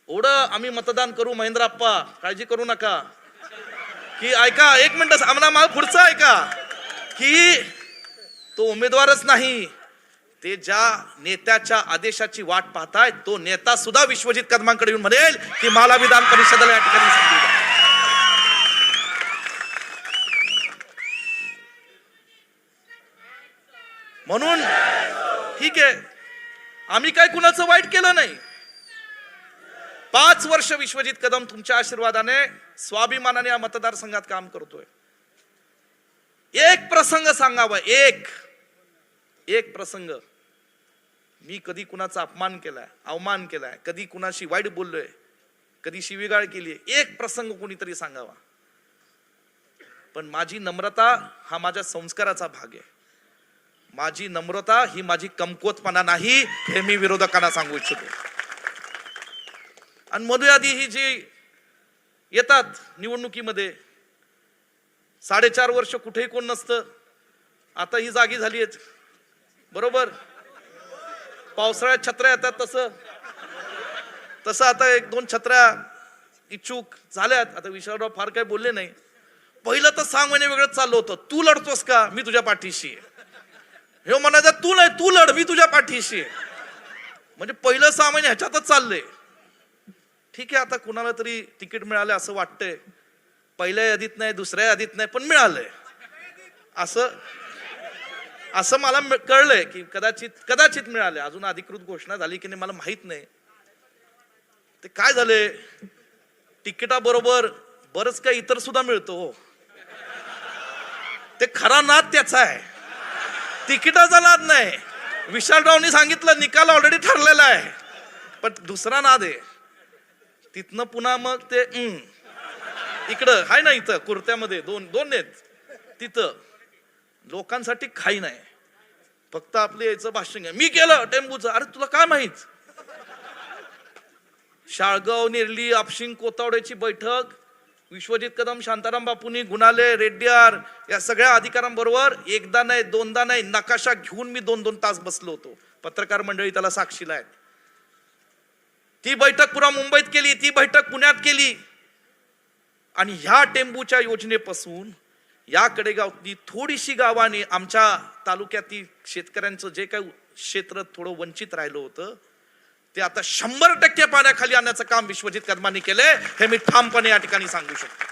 एवढं आम्ही मतदान करू महेंद्र आप्पा, काळजी करू नका. की ऐका, एक मिनिट, आम्हाला मला पुढचं ऐका, की तो उमेदवारच नाही, ते ज्या नेत्याच्या आदेशाची वाट पाहताय तो नेता सुद्धा विश्वजित कदमांकडे येऊन म्हणेल की मला विधान परिषदेला या ठिकाणी संधी द्या. म्हणून ठीक आहे, आम्ही काय कुणाचं वाईट केलं नाही. 5 वर्ष विश्वजित कदम तुमच्या आशीर्वादाने स्वाभिमानाने या मतदारसंघात काम करतोय. एक प्रसंग सांगावा, एक प्रसंग, मी कधी कुणाचा अपमान केलाय, अवमान केलाय, कधी कुणाशी वाईट बोललोय, कधी शिवीगाळ केली, एक प्रसंग कोणीतरी सांगावा. पण माझी नम्रता हा माझ्या संस्काराचा भाग आहे. माझी नम्रता ही माझी कमकुवतपणा नाही, हे मी विरोधकांना सांगू इच्छितो. आणि मधुयादी ही जी येतात निवडणुकीमध्ये, 4.5 वर्ष कुठेही कोण नसतं, आता ही जागी झाली आहेत, बरोबर. पावसाळ्यात छत्र्या येतात तसं आता 1-2 छत्र्या इच्छुक झाल्यात. आता विशालराव फार काही बोलले नाही. पहिलं तर 6 महिने वेगळंच चाललं होतं, तू लढतोस का, मी तुझ्या पाठीशी आहे. हे म्हणायचं तू नाही, तू लढ, मी तुझ्या पाठीशी आहे. म्हणजे पहिलं 6 महिने ह्याच्यातच चाललंय. ठीक आहे, आता कुणाला तरी तिकीट मिळालं असं वाटतंय, पहिल्या यादीत नाही, दुसऱ्या यादीत नाही, पण मिळालंय असं मला कळलंय की कदाचित मिळाले. अजून अधिकृत घोषणा झाली की नाही मला माहित नाही. ते काय झाले, तिकिटाबरोबर बरंच काही इतर सुद्धा मिळतो हो. ते खरा नाद त्याचा आहे, तिकिटाचा नाद नाही. विशालरावनी सांगितलं निकाल ऑलरेडी ठरलेला आहे, पण दुसरा नाद आहे. तिथनं पुन्हा मग ते इकडं आहे ना, इथं कुर्त्यामध्ये दोन आहेत, तिथं लोकांसाठी काही नाही, फक्त आपले याचं भाषण आहे. मी केलं टेंबूचं, अरे तुला काय माहित. शाळगाव, नेरली, आपशिंग, कोतावड्याची बैठक, विश्वजित कदम, शांताराम बापूंनी, गुणाले, रेड्डीयार या सगळ्या अधिकाऱ्यांबरोबर एकदा नाही, दोनदा नाही, नकाशा घेऊन मी 2-2 तास बसलो होतो. पत्रकार मंडळी त्याला साक्षीला आहेत. ती बैठक पुरा मुंबईत केली, ती बैठक पुण्यात केली. आणि ह्या टेंबूच्या योजनेपासून या कडेगावची थोडीशी गावाने, आमच्या तालुक्यातील शेतकऱ्यांचं जे काही क्षेत्र थोडं वंचित राहिलं होतं, ते आता 100% पाण्याखाली आणण्याचं काम विश्वजित कदमांनी केलंय, हे मी ठामपणे या ठिकाणी सांगू शकतो.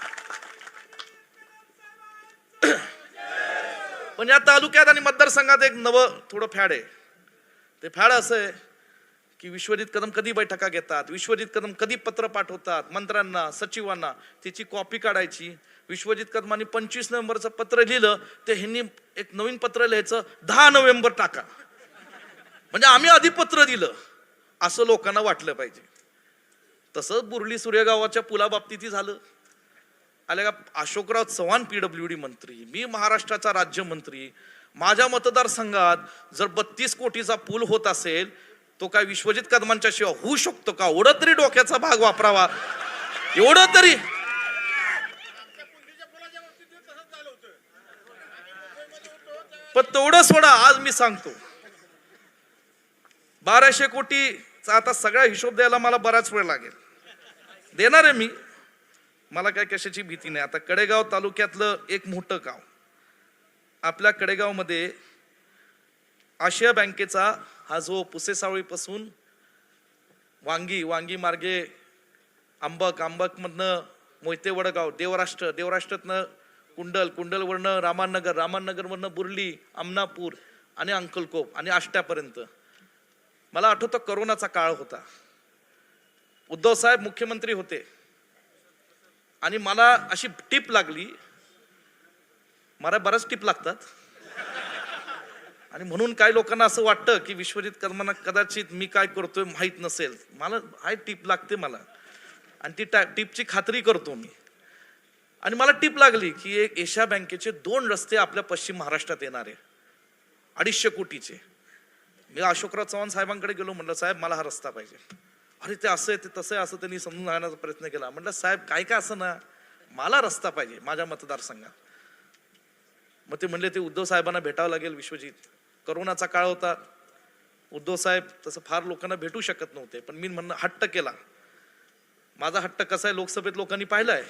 पण या तालुक्यात आणि मतदारसंघात एक नवं थोडं फॅड आहे. ते फॅड असं आहे की विश्वजित कदम कधी बैठका घेतात, विश्वजित कदम कधी पत्र पाठवतात मंत्र्यांना, सचिवांना, त्याची कॉपी काढायची. विश्वजित कदमांनी 25 नोव्हेंबरचं पत्र लिहिलं, ते ह्यांनी एक नवीन पत्र लिहायचं 10 नोव्हेंबर टाका, म्हणजे आम्ही आधी पत्र दिलं असं लोकांना वाटलं पाहिजे. तसंच बुर्ली सूर्यगावाच्या पुलाबाबतीतही झालं. आले का अशोकराव चव्हाण PWD मंत्री, मी महाराष्ट्राचा राज्यमंत्री, माझ्या मतदारसंघात जर 32 कोटीचा पूल होत असेल तो काय विश्वजित कदमांच्या शिवाय होऊ शकतो का? एवढं तरी डोक्याचा भाग वापरावा, एवढं तरी. पण तेवढं सोडा, आज मी सांगतो 1200 कोटीचा आता सगळा हिशोब द्यायला मला बराच वेळ लागेल. देणार आहे मी, मला काय कशाची भीती नाही. आता कडेगाव तालुक्यातलं एक मोठं गाव, आपल्या कडेगावमध्ये आशिया बँकेचा हा जो पुसेसावळीपासून वांगी मार्गे आंबक मधनं मोहिते वडगाव, देवराष्ट्रातनं कुंडलवरनं रामानगरवरनं बुर्ली, आमनापूर आणि अंकलकोप आणि आष्ट्यापर्यंत. मला आठवतं करोनाचा काळ होता, उद्धव साहेब मुख्यमंत्री होते आणि मला अशी टीप लागली, मला बऱ्याच टीप लागतात आणि म्हणून काही लोकांना असं वाटतं की विश्वजित कदमांना कदाचित मी काय करतोय माहित नसेल. मला हाय टीप लागते मला, आणि ती टीपची खात्री करतो मी. आणि मला टीप लागली की एक एशिया बँकेचे 2 रस्ते आपल्या पश्चिम महाराष्ट्रात येणारे 250 कोटीचे. मी अशोकराव चव्हाण साहेबांकडे गेलो, म्हटलं साहेब मला हा रस्ता पाहिजे. अरे ते असं आहे, ते तसं आहे, असं त्यांनी समजून सांगण्याचा प्रयत्न केला. म्हटलं साहेब काय असं ना, मला रस्ता पाहिजे माझ्या मतदारसंघात. मग ते म्हणले ते उद्धव साहेबांना भेटावं लागेल. विश्वजित, करोनाचा काळ होता, उद्धव साहेब तसं फार लोकांना भेटू शकत नव्हते, पण मी म्हणणं हट्ट केला. माझा हट्ट कसा आहे लोकसभेत लोकांनी पाहिलाय,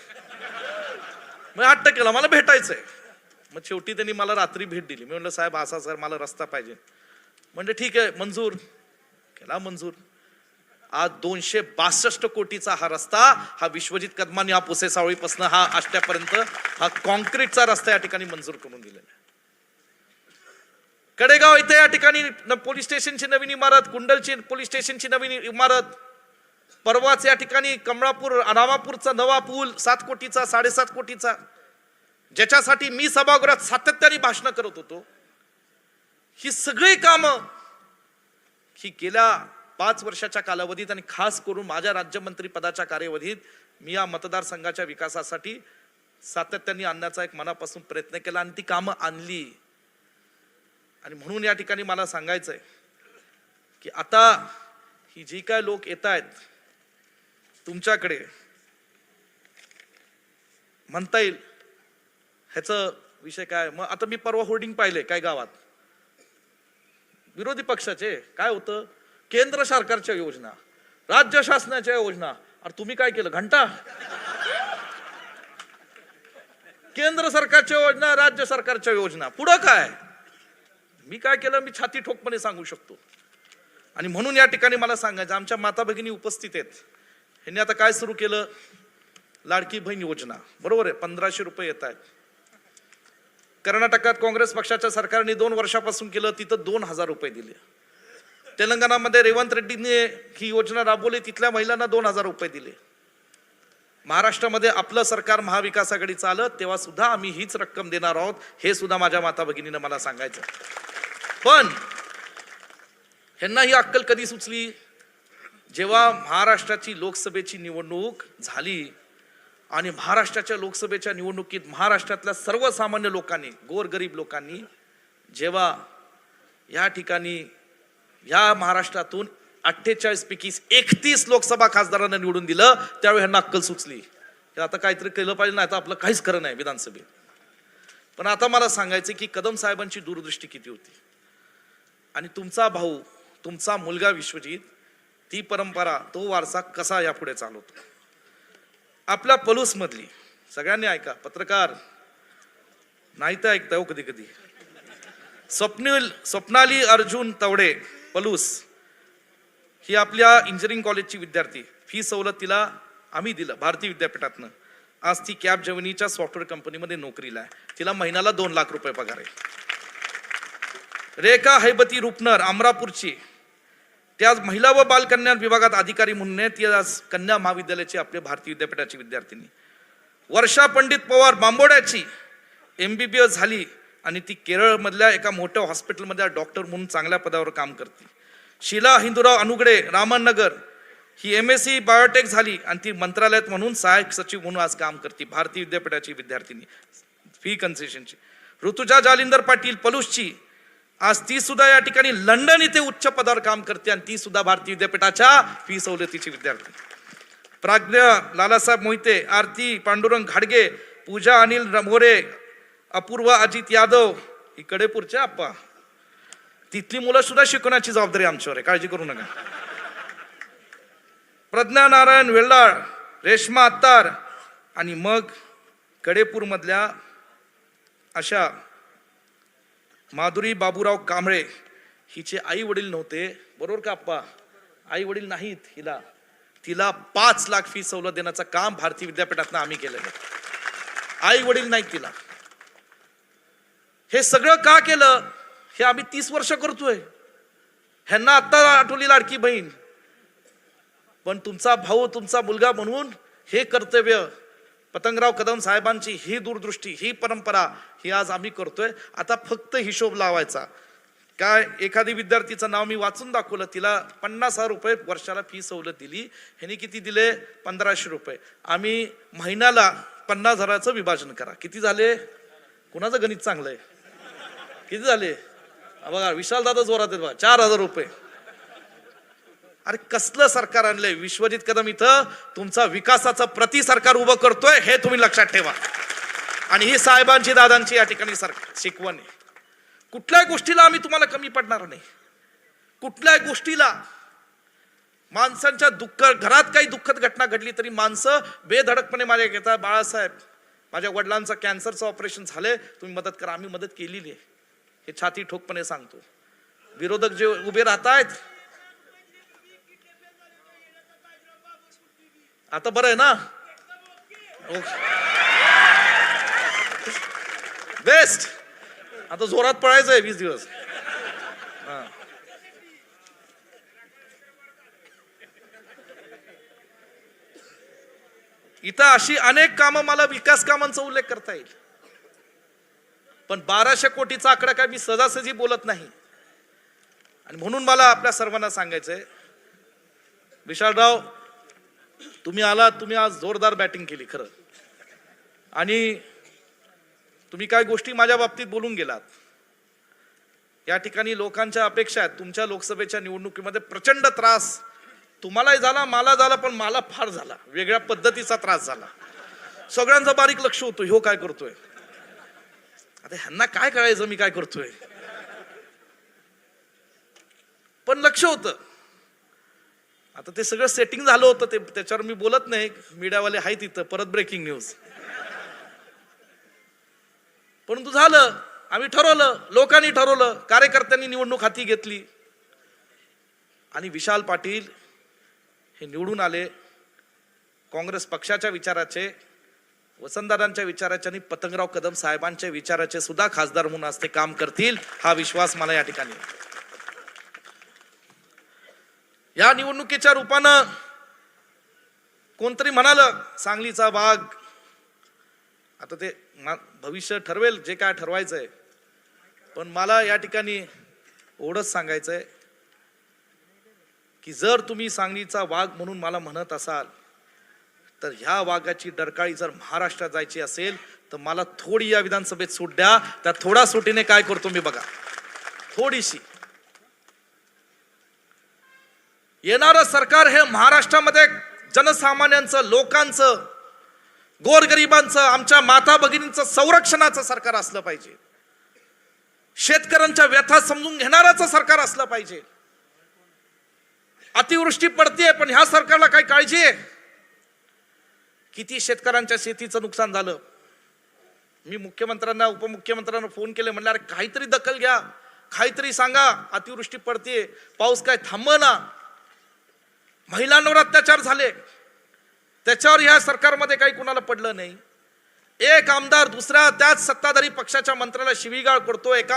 मग हट्ट केला मला भेटायचंय. मग शेवटी त्यांनी मला रात्री भेट दिली. मी म्हणलं साहेब असा सर मला रस्ता पाहिजे. म्हणजे ठीक आहे, मंजूर केला. मंजूर. आज 262 कोटीचा हा रस्ता, हा विश्वजित कदमांनी हा पुसेसावळीपासून हा आष्ट्यापर्यंत हा कॉन्क्रीटचा रस्ता या ठिकाणी मंजूर करून दिलेला आहे. कडेगाव इथे या ठिकाणी पोलीस स्टेशनची नवीन इमारत, कुंडलची पोलीस स्टेशनची नवीन इमारत, परवाच या ठिकाणी कमळापूर रामापूरचा नवा पूल 7 कोटीचा 7.5 कोटीचा, ज्याच्यासाठी मी सभागृहात सातत्याने भाषण करत होतो. ही सगळी कामं ही गेल्या 5 वर्षाच्या कालावधीत आणि खास करून माझ्या राज्यमंत्री पदाच्या कार्यवधीत मी या मतदारसंघाच्या विकासासाठी सातत्याने आणण्याचा एक मनापासून प्रयत्न केला आणि ती कामं आणली. आणि म्हणून या ठिकाणी मला सांगायचंय की आता ही जी काय लोक येत आहेत तुमच्याकडे, म्हणता येईल ह्याचं विषय काय. मग आता मी परवा होर्डिंग पाहिले काय गावात, विरोधी पक्षाचे काय होतं, केंद्र सरकारच्या योजना, राज्य शासनाच्या योजना. अरे तुम्ही काय केलं, घंटा. केंद्र सरकारच्या योजना, राज्य सरकारच्या योजना, पुढं काय. मी काय केलं मी छाती ठोकपणे सांगू शकतो. आणि म्हणून या ठिकाणी मला सांगायचं, आमच्या माता भगिनी उपस्थित आहेत, ह्यांनी आता काय सुरू केलं, लाडकी बहीण योजना. बरोबर आहे, 1500 रुपये येत आहेत. कर्नाटकात काँग्रेस पक्षाच्या सरकारने 2 वर्षापासून केलं, तिथं 2000 रुपये दिले. तेलंगणामध्ये रेवंत रेड्डीने ही योजना राबवली, तिथल्या महिलांना 2000 रुपये दिले. महाराष्ट्रामध्ये आपलं सरकार महाविकास आघाडी चालत तेव्हा सुद्धा आम्ही हीच रक्कम देणार आहोत, हे सुद्धा माझ्या माता भगिनीनं मला सांगायचं. पण ह्यांना ही अक्कल कधी सुचली, जेव्हा महाराष्ट्राची लोकसभेची निवडणूक झाली आणि महाराष्ट्राच्या लोकसभेच्या निवडणुकीत महाराष्ट्रातल्या सर्वसामान्य लोकांनी, गोरगरीब लोकांनी जेव्हा या ठिकाणी या महाराष्ट्रातून 48 पैकी 31 लोकसभा खासदारांना निवडून दिलं, त्यावेळी ह्यांना अक्कल सुचली की आता काहीतरी केलं पाहिजे, नाही तर आपलं काहीच खरं नाही विधानसभेत. पण आता मला सांगायचं की कदम साहेबांची दूरदृष्टी किती होती आणि तुमचा भाऊ, तुमचा मुलगा विश्वजित ती परंपरा, तो वारसा कसा यापुढे चालवतो. आपल्या पलूस मधली सगळ्यांनी ऐका, पत्रकार नाही तर ऐकता हो कधी कधी, स्वप्नाली अर्जुन तवडे पलूस ही आपल्या इंजिनिअरिंग कॉलेजची विद्यार्थी. फी सवलत तिला आम्ही दिलं भारतीय विद्यापीठातनं. आज ती कॅब जेवनीच्या सॉफ्टवेअर कंपनीमध्ये नोकरीला आहे. तिला महिन्याला 2 लाख रुपये पगार आहे. रेखा हैबती रुपनर अमरापूरची, ते आज महिला व बालकल्याण विभागात अधिकारी म्हणून आहेत. ती आज कन्या महाविद्यालयाची आपल्या भारतीय विद्यापीठाची विद्यार्थिनी. वर्षा पंडित पवार बांबोड्याची MBBS झाली आणि ती केरळमधल्या एका मोठ्या हॉस्पिटलमध्ये डॉक्टर म्हणून चांगल्या पदावर काम करते. शीला हिंदूराव अनुगडे रामनगर ही MSc बायोटेक झाली आणि ती मंत्रालयात म्हणून सहाय्यक सचिव म्हणून आज काम करते, भारतीय विद्यापीठाची विद्यार्थिनी, फी कन्सेशनची. ऋतुजा जालिंदर पाटील पलूसची, आज ती सुद्धा या ठिकाणी लंडन इथे उच्च पदावर काम करते आणि ती सुद्धा भारतीय विद्यापीठाच्या फी सवलतीची विद्यार्थी. प्राज्ञा लालासाहेब मोहिते, आरती पांडुरंग घाडगे, पूजा अनिल मोरे, अपूर्वा अजित यादव, ही कडेपूरच्या आप्पा. तिथली मुलं सुद्धा शिकवण्याची जबाबदारी आमच्यावर आहे, काळजी करू नका. प्रज्ञा नारायण वेल्लाळ, रेश्मा अत्तार आणि मग कडेपूर मधल्या अशा माधुरी बाबूराव कांबळे, हिचे आई वडील नव्हते, बरोबर का आप्पा? आई वडील नाहीत तिला 5 लाख फी सवलत देण्याचं काम भारतीय विद्यापीठातनं आम्ही केलेलं. आई वडील नाहीत तिला. हे सगळं का केलं? हे आम्ही 30 वर्ष करतोय. ह्यांना आता आठवली लाडकी बहीण, पण तुमचा भाऊ तुमचा मुलगा म्हणून हे कर्तव्य, पतंगराव कदम साहेबांची ही दूरदृष्टी, ही परंपरा, ही आज आम्ही करतोय. आता फक्त हिशोब लावायचा. काय, एखादी विद्यार्थीचं नाव मी वाचून दाखवलं, तिला 50,000 रुपये वर्षाला फी सवलत दिली. ह्यांनी किती दिले? 1500 रुपये. आम्ही महिन्याला 50,000चं विभाजन करा, किती झाले? कुणाचं गणित चांगलं आहे? किती झाले? बघा, विशाल दादा जोरात आहेत बघा, 4,000 रुपये. अरे कसलं सरकार आणलंय? विश्वजित कदम इथं तुमचा विकासाचं प्रति सरकार उभं करतोय, हे तुम्ही लक्षात ठेवा. आणि ही साहेबांची दादांची या ठिकाणी शिकवण आहे. कुठल्याही गोष्टीला आम्ही तुम्हाला कमी पडणार नाही. कुठल्याही गोष्टीला माणसांच्या दुःख, घरात काही दुःखद घटना घडली तरी माणसं बेधडकपणे माझ्या घेतात. बाळासाहेब, माझ्या वडिलांचं कॅन्सरचं ऑपरेशन झालंय, तुम्ही मदत करा. आम्ही मदत केलेली आहे, हे छाती ठोकपणे सांगतो. विरोधक जे उभे राहतायत, आता बरं आहे ना? बेस्ट. आता जोरात पळायचंय 20 दिवस. इथं अशी अनेक कामं, मला विकास कामांचा उल्लेख करता येईल, पण 1200 कोटीचा आकडा काय मी सहजासहजी बोलत नाही. आणि म्हणून मला आपल्या सर्वांना सांगायचंय, विशालराव तुम्ही आलात, तुम्ही आज जोरदार बॅटिंग केली खरं, आणि तुम्ही काय गोष्टी माझ्या बाबतीत बोलून गेलात. या ठिकाणी लोकांच्या अपेक्षा आहेत. तुमच्या लोकसभेच्या निवडणुकीमध्ये प्रचंड त्रास तुम्हालाही झाला, मला झाला, पण मला फार झाला, वेगळ्या पद्धतीचा त्रास झाला. सगळ्यांचं बारीक लक्ष होतं, ह्यो काय करतोय. आता ह्यांना काय कळायचं मी काय करतोय, पण लक्ष होतं. आता ते सगळं सेटिंग झालं होतं, ते त्याच्यावर मी बोलत नाही, मीडियावाले आहेत तिथं, परत ब्रेकिंग न्यूज. परंतु झालं, आम्ही ठरवलं, लोकांनी ठरवलं, कार्यकर्त्यांनी निवडणूक हाती घेतली आणि विशाल पाटील हे निवडून आले. काँग्रेस पक्षाच्या विचाराचे, वसंतदादांच्या विचाराचे आणि पतंगराव कदम साहेबांच्या विचाराचे सुद्धा खासदार म्हणून आज ते काम करतील, हा विश्वास मला या ठिकाणी. या निवडणुकीच्या रूपानं कोणतरी म्हणालं सांगलीचा भाग, आता ते भविष्य ठरवेल जे काय ठरवायचंय, पण मला या ठिकाणी एवढंच सांगायचंय की जर तुम्ही सांगलीचा वाघ म्हणून मला म्हणत असाल, तर ह्या वाघाची डरकाळी जर महाराष्ट्रात जायची असेल तर मला थोडी या विधानसभेत सूट द्या. त्या थोडा सुटीने काय करतो मी बघा, थोडीशी. येणारं सरकार हे महाराष्ट्रामध्ये जनसामान्यांचं, लोकांचं, गोरगरिबांचं, आमच्या माता भगिनींचं संरक्षणाचं सरकार असलं पाहिजे. शेतकऱ्यांच्या व्यथा समजून घेणाराचं सरकार असलं पाहिजे. अतिवृष्टी पडतेय पण ह्या सरकारला काय काळजी आहे? किती शेतकऱ्यांच्या शेतीचं नुकसान झालं. मी मुख्यमंत्र्यांना, उपमुख्यमंत्र्यांना फोन केले, म्हणलं अरे काहीतरी दखल घ्या, काहीतरी सांगा. अतिवृष्टी पडतेय, पाऊस काय थांबना, महिलांवर अत्याचार झाले, त्याच्यावर ह्या सरकारमध्ये काही कुणाला पडलं नाही. एक आमदार दुसऱ्या त्याच सत्ताधारी पक्षाच्या मंत्र्याला शिवीगाळ करतो, एका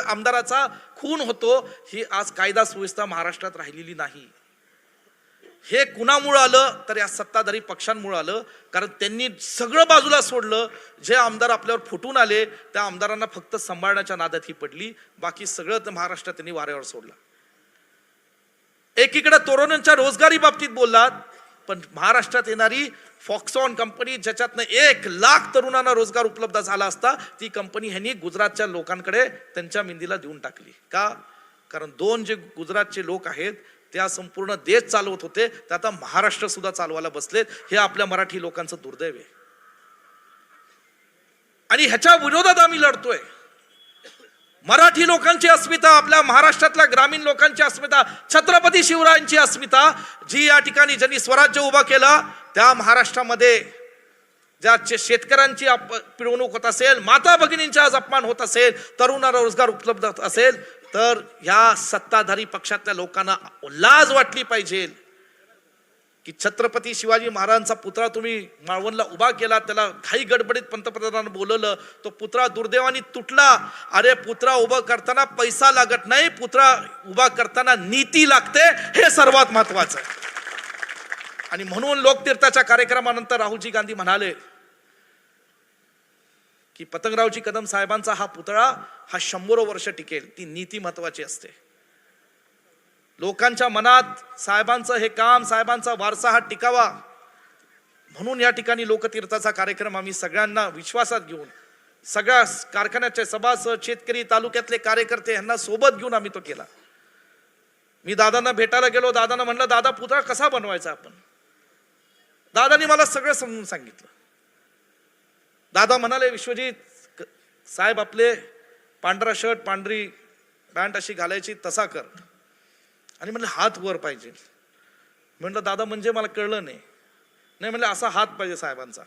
आमदाराचा खून होतो, ही आज कायदा सुव्यवस्था महाराष्ट्रात राहिलेली नाही. हे कुणामुळे आलं तर या सत्ताधारी पक्षांमुळे आलं. कारण त्यांनी सगळं बाजूला सोडलं. जे आमदार आपल्यावर फुटून आले त्या आमदारांना फक्त सांभाळण्याच्या नादात ही पडली, बाकी सगळं महाराष्ट्रात त्यांनी वाऱ्यावर सोडलं. एकीकडे तरुणांच्या रोजगारी बाबतीत बोललात, पण महाराष्ट्रात येणारी फॉक्सॉन कंपनी ज्याच्यातनं 1,00,000 तरुणांना रोजगार उपलब्ध झाला असता, ती कंपनी ह्यांनी गुजरातच्या लोकांकडे त्यांच्या मिंदीला देऊन टाकली. का? कारण दोन जे गुजरातचे लोक आहेत त्या संपूर्ण देश चालवत होते, ते आता महाराष्ट्र सुद्धा चालवायला बसलेत. हे आपल्या मराठी लोकांचं दुर्दैव आहे आणि ह्याच्या विरोधात आम्ही लढतोय. मराठी लोकांची अस्मिता, आपल्या महाराष्ट्रातल्या ग्रामीण लोकांची अस्मिता, छत्रपती शिवरायांची अस्मिता, जी या ठिकाणी ज्यांनी स्वराज्य उभा केलं त्या महाराष्ट्रामध्ये ज्या शेतकऱ्यांची पिळवणूक होत असेल, माता भगिनींचा आज अपमान होत असेल, तरुणांना रोजगार उपलब्ध होत असेल, तर ह्या सत्ताधारी पक्षातल्या लोकांना लाज वाटली पाहिजे की छत्रपती शिवाजी महाराजांचा पुतळा तुम्ही माळवणला उभा केला, त्याला घाई गडबडीत पंतप्रधानांना बोलवलं, तो पुतळा दुर्दैवाने तुटला. अरे पुतळा उभा करताना पैसा लागत नाही, पुतळा उभा करताना नीती लागते, हे सर्वात महत्वाचं आहे. आणि म्हणून लोकतीर्थाच्या कार्यक्रमानंतर राहुलजी गांधी म्हणाले की पतंगरावजी कदम साहेबांचा हा पुतळा हा 100 वर्ष टिकेल. ती नीती महत्वाची असते. लोकांच्या मनात साहेबांचं हे काम, साहेबांचा वारसा हा टिकावा, म्हणून या ठिकाणी लोकतीर्थाचा कार्यक्रम आम्ही सगळ्यांना विश्वासात घेऊन, सगळ्या कारखान्याचे सभासद, शेतकरी, तालुक्यातले कार्यकर्ते यांना सोबत घेऊन आम्ही तो केला. मी दादांना भेटायला गेलो. दादांना म्हणलं, दादा पुतळा कसा बनवायचा आपण? दादांनी मला सगळं समजून सांगितलं. दादा म्हणाले, विश्वजित साहेब आपले पांढरा शर्ट पांढरी पॅन्ट अशी घालायची, तसा कर. आणि म्हणलं हात वर पाहिजे. म्हणलं दादा म्हणजे मला कळलं नाही. नाही म्हणले असा हात पाहिजे साहेबांचा.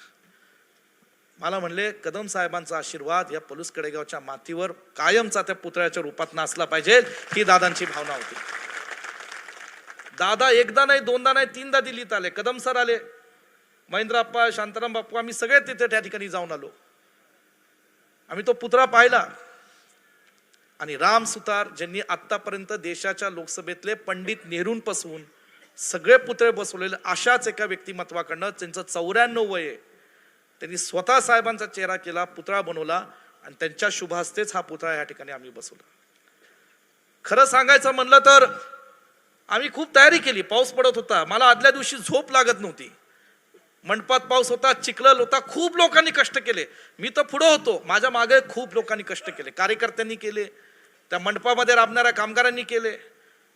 मला म्हणले कदम साहेबांचा आशीर्वाद या पलूस कडेगावच्या मातीवर कायमचा त्या पुतळ्याच्या रूपात असला पाहिजे, ही दादांची भावना होती. दादा एकदा नाही, दोनदा नाही, 3दा दिल्लीत आले. कदम सर आले, महेंद्र अप्पा, शांताराम बाप्पू, आम्ही सगळे तिथे त्या ठिकाणी जाऊन आलो. आम्ही तो पुतळा पाहिला. आणि राम सुतार ज्यांनी आतापर्यंत देशाच्या लोकसभेतले पंडित नेहरूंपासून सगळे पुतळे बसवलेले अशाच एका व्यक्तिमत्वाकडनं, त्यांचं 94 वय आहे, त्यांनी स्वतः साहेबांचा चेहरा केला, पुतळा बनवला आणि त्यांच्या शुभ हस्तेच हा पुतळा या ठिकाणी आम्ही बसवला. खरं सांगायचं म्हणलं तर आम्ही खूप तयारी केली. पाऊस पडत होता, मला आदल्या दिवशी झोप लागत नव्हती. मंडपात पाऊस होता, चिखल होता, खूप लोकांनी कष्ट केले. मी तर पुढे होतो, माझ्या मागे खूप लोकांनी कष्ट केले. कार्यकर्त्यांनी केले, त्या मंडपामध्ये राबणाऱ्या कामगारांनी केले,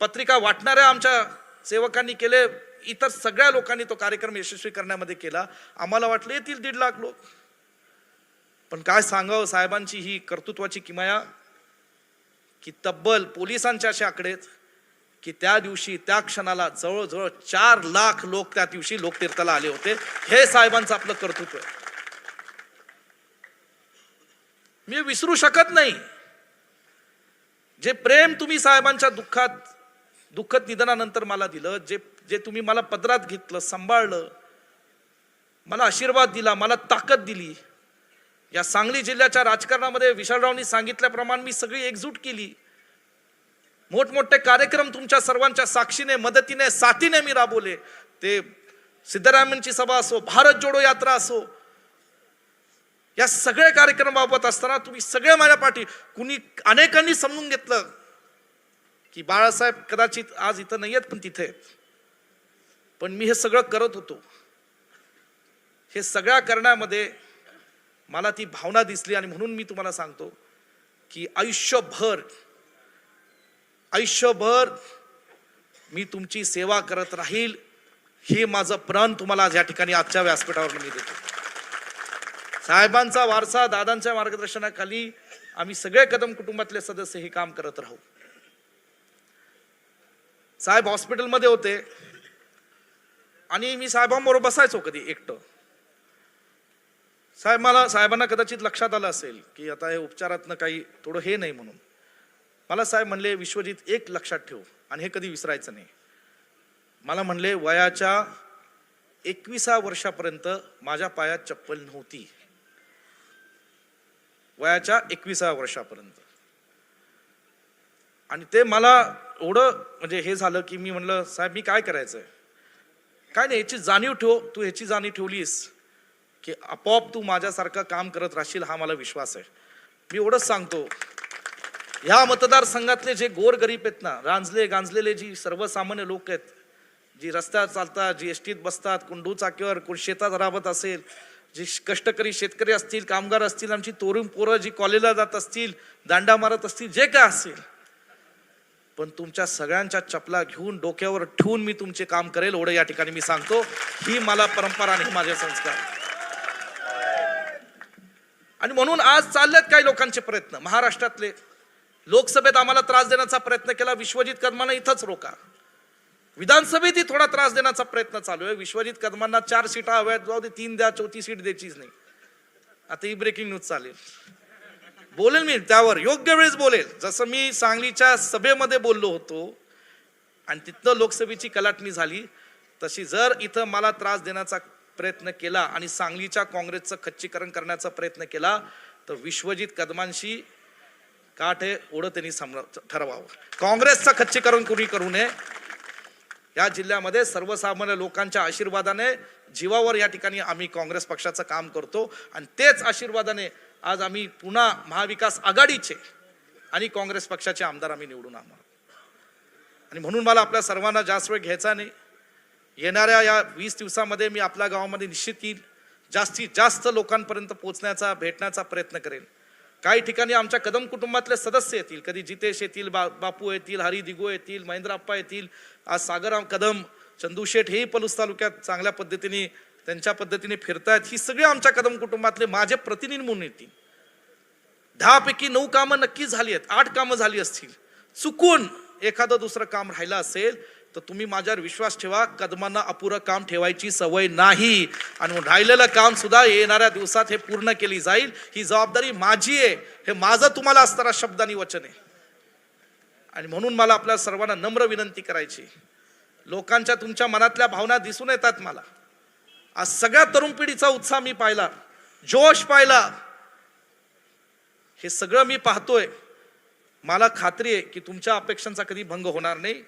पत्रिका वाटणाऱ्या आमच्या सेवकांनी केले, इतर सगळ्या लोकांनी तो कार्यक्रम यशस्वी करण्यामध्ये केला. आम्हाला वाटलं येतील 1.5 लाख लोक, पण काय सांगावं साहेबांची ही कर्तृत्वाची किमया की तब्बल पोलिसांच्या अशा आकडेत की त्या दिवशी त्या क्षणाला जवळजवळ 4 लाख लोक त्या दिवशी लोकतीर्थाला आले होते. हे साहेबांचं आपलं कर्तृत्व आहे, मी विसरू शकत नाही. जे प्रेम तुम्ही साहेबांच्या दुःखद निधनानंतर मला दिलं, जे तुम्ही मला पदरात घेतलं, सांभाळलं, मला आशीर्वाद दिला, मला ताकद दिली. या सांगली जिल्ह्याच्या राजकारणामध्ये विशालरावनी सांगितल्याप्रमाणे मी सगळी एकजूट केली. मोठमोठे कार्यक्रम तुमच्या सर्वांच्या साक्षीने, मदतीने, साथीने मी राबवले. ते सिद्धरामय्यांची सभा असो, भारत जोडो यात्रा असो, या सगळे कार्यक्रम बाबत असताना तुम्ही सगळे माझ्या पाठी. कुणी अनेकांनी समजून घेतलं की बाळासाहेब कदाचित आज इथं नाही आहेत, पण तिथे, पण मी हे सगळं करत होतो. हे सगळ्या करण्यामध्ये मला ती भावना दिसली आणि म्हणून मी तुम्हाला सांगतो की आयुष्यभर मी तुमची सेवा करत राहील, हे माझं प्रण तुम्हाला या ठिकाणी आजच्या व्यासपीठावर मी देतो. साहेबांचा वारसा, दादांच्या मार्गदर्शनाखाली आम्ही सगळे कदम कुटुंबातले सदस्य हे काम करत राहू. साहेब हॉस्पिटलमध्ये होते आणि मी साहेबांबरोबर बसायचो कधी एकटं. साहेबांना कदाचित लक्षात आलं असेल की आता हे उपचारातनं काही थोडं हे नाही, म्हणून मला साहेब म्हणले, विश्वजित एक लक्षात ठेव आणि हे कधी विसरायचं नाही. मला म्हणले, वयाच्या 21व्या वर्षापर्यंत माझ्या पायात चप्पल नव्हती. वयाच्या 21व्या वर्षापर्यंत. आणि ते मला एवढं म्हणजे हे झालं की मी म्हणलं साहेब मी काय करायचंय, काय नाही याची जाणीव ठेव, तू ह्याची जाणीव ठेवलीस की आपोआप तू माझ्यासारखं काम करत राहशील हा मला विश्वास आहे. मी एवढंच सांगतो, ह्या मतदारसंघातले जे गोरगरीब आहेत ना, रांजले गांजलेले जी सर्वसामान्य लोक आहेत, जी रस्त्यावर चालतात, जी एसटीत बसतात, कुंडू चाकीवर, कोण शेतात राबत असेल, जी कष्टकरी शेतकरी असतील, कामगार असतील, आमची तरुण पोरं जी कॉलेजला जात असतील, दांडा मारत असतील, जे काय असेल, पण तुमच्या सगळ्यांच्या चपला घेऊन डोक्यावर ठेवून मी तुमचे काम करेल एवढं या ठिकाणी मी सांगतो. ही मला परंपरा आणि माझे संस्कार. आणि म्हणून आज चाललेत काही लोकांचे प्रयत्न, महाराष्ट्रातले लोकसभेत आम्हाला त्रास देण्याचा प्रयत्न केला, विश्वजित कदमांना इथंच रोका. विधानसभेतही थोडा त्रास देण्याचा प्रयत्न चालू आहे. विश्वजित कदमांना 4 सीटा हव्यात, जाऊ दे 3 द्या, 4थी सीट द्यायचीच नाही. आता ही ब्रेकिंग न्यूज चालेल, बोलेल मी त्यावर योग्य वेळेस बोलेल. जसं मी सांगलीच्या सभेमध्ये बोललो होतो आणि तिथनं लोकसभेची कलाटणी झाली, तशी जर इथं मला त्रास देण्याचा प्रयत्न केला आणि सांगलीच्या काँग्रेसचं खच्चीकरण करण्याचा प्रयत्न केला तर विश्वजित कदमांशी काठ आहे एवढं त्यांनी ठरवावं. काँग्रेसचं खच्चीकरण कुणी करू नये. या जिल्ह्यामध्ये सर्वसामान्य लोकांच्या आशीर्वादाने जीवावर या ठिकाणी आम्ही काँग्रेस पक्षाचं काम करतो आणि तेच आशीर्वादाने आज आम्ही पुन्हा महाविकास आघाडीचे आणि काँग्रेस पक्षाचे आमदार आम्ही निवडून आहोत. आणि म्हणून मला आपल्या सर्वांना जास्त वेळ घ्यायचा नाही. येणाऱ्या या 20 दिवसामध्ये मी आपल्या गावामध्ये निश्चित येईल, जास्तीत जास्त लोकांपर्यंत पोहोचण्याचा भेटण्याचा प्रयत्न करेन. काही ठिकाणी आमच्या कदम कुटुंबातले सदस्य येतील, कधी जितेश येतील, बापू येतील, हरी दिगो येतील, महेंद्रप्पा येतील, आज सागरराव कदम, चंदू शेठ हेही पलूस तालुक्यात चांगल्या पद्धतीने त्यांच्या पद्धतीने फिरतायत. ही सगळी आमच्या कदम कुटुंबातले माझे प्रतिनिधी म्हणून येतील. 10 पैकी 9 कामं नक्की झाली आहेत, 8 कामं झाली असतील. चुकून एखादं दुसरं काम राहिलं असेल तर तुम्ही माझ्यावर विश्वास ठेवा, कदमांना अपुरं काम ठेवायची सवय नाही आणि राहिलेलं काम सुद्धा येणाऱ्या दिवसात हे पूर्ण केली जाईल. ही जबाबदारी माझी आहे, हे माझं तुम्हाला असणारा शब्द आणि वचन आहे. आणि म्हणून मला आपल्या सर्वांना नम्र विनंती करायची, लोकांच्या तुमच्या मनातल्या भावना दिसून येतात मला. आज सगळ्या तरुण पिढीचा उत्साह मी पाहिला, जोश पाहिला, हे सगळं मी पाहतोय. मला खात्री आहे की तुमच्या अपेक्षांचा कधी भंग होणार नाही.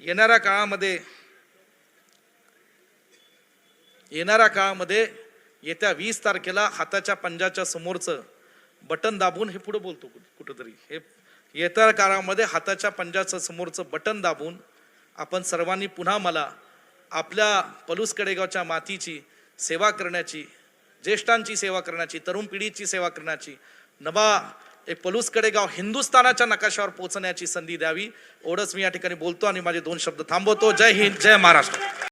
येणाऱ्या काळामध्ये येत्या 20 तारखेला हाताच्या पंजाच्या समोरचं बटन दाबून, हे पुढे बोलतो कुठंतरी, हे येत्या काळामध्ये हाताच्या पंजाचं समोरचं बटन दाबून आपण सर्वांनी पुन्हा मला आपल्या पलूस कडेगावच्या मातीची सेवा करण्याची, ज्येष्ठांची सेवा करण्याची, तरुण पिढीची सेवा करण्याची, नवा एक पलूस कडेगाव हिंदुस्थानाच्या नकाशावर पोहोचण्याची संधी द्यावी. एवढंच मी या ठिकाणी बोलतो आणि माझे 2 शब्द थांबवतो. जय हिंद, जय महाराष्ट्र.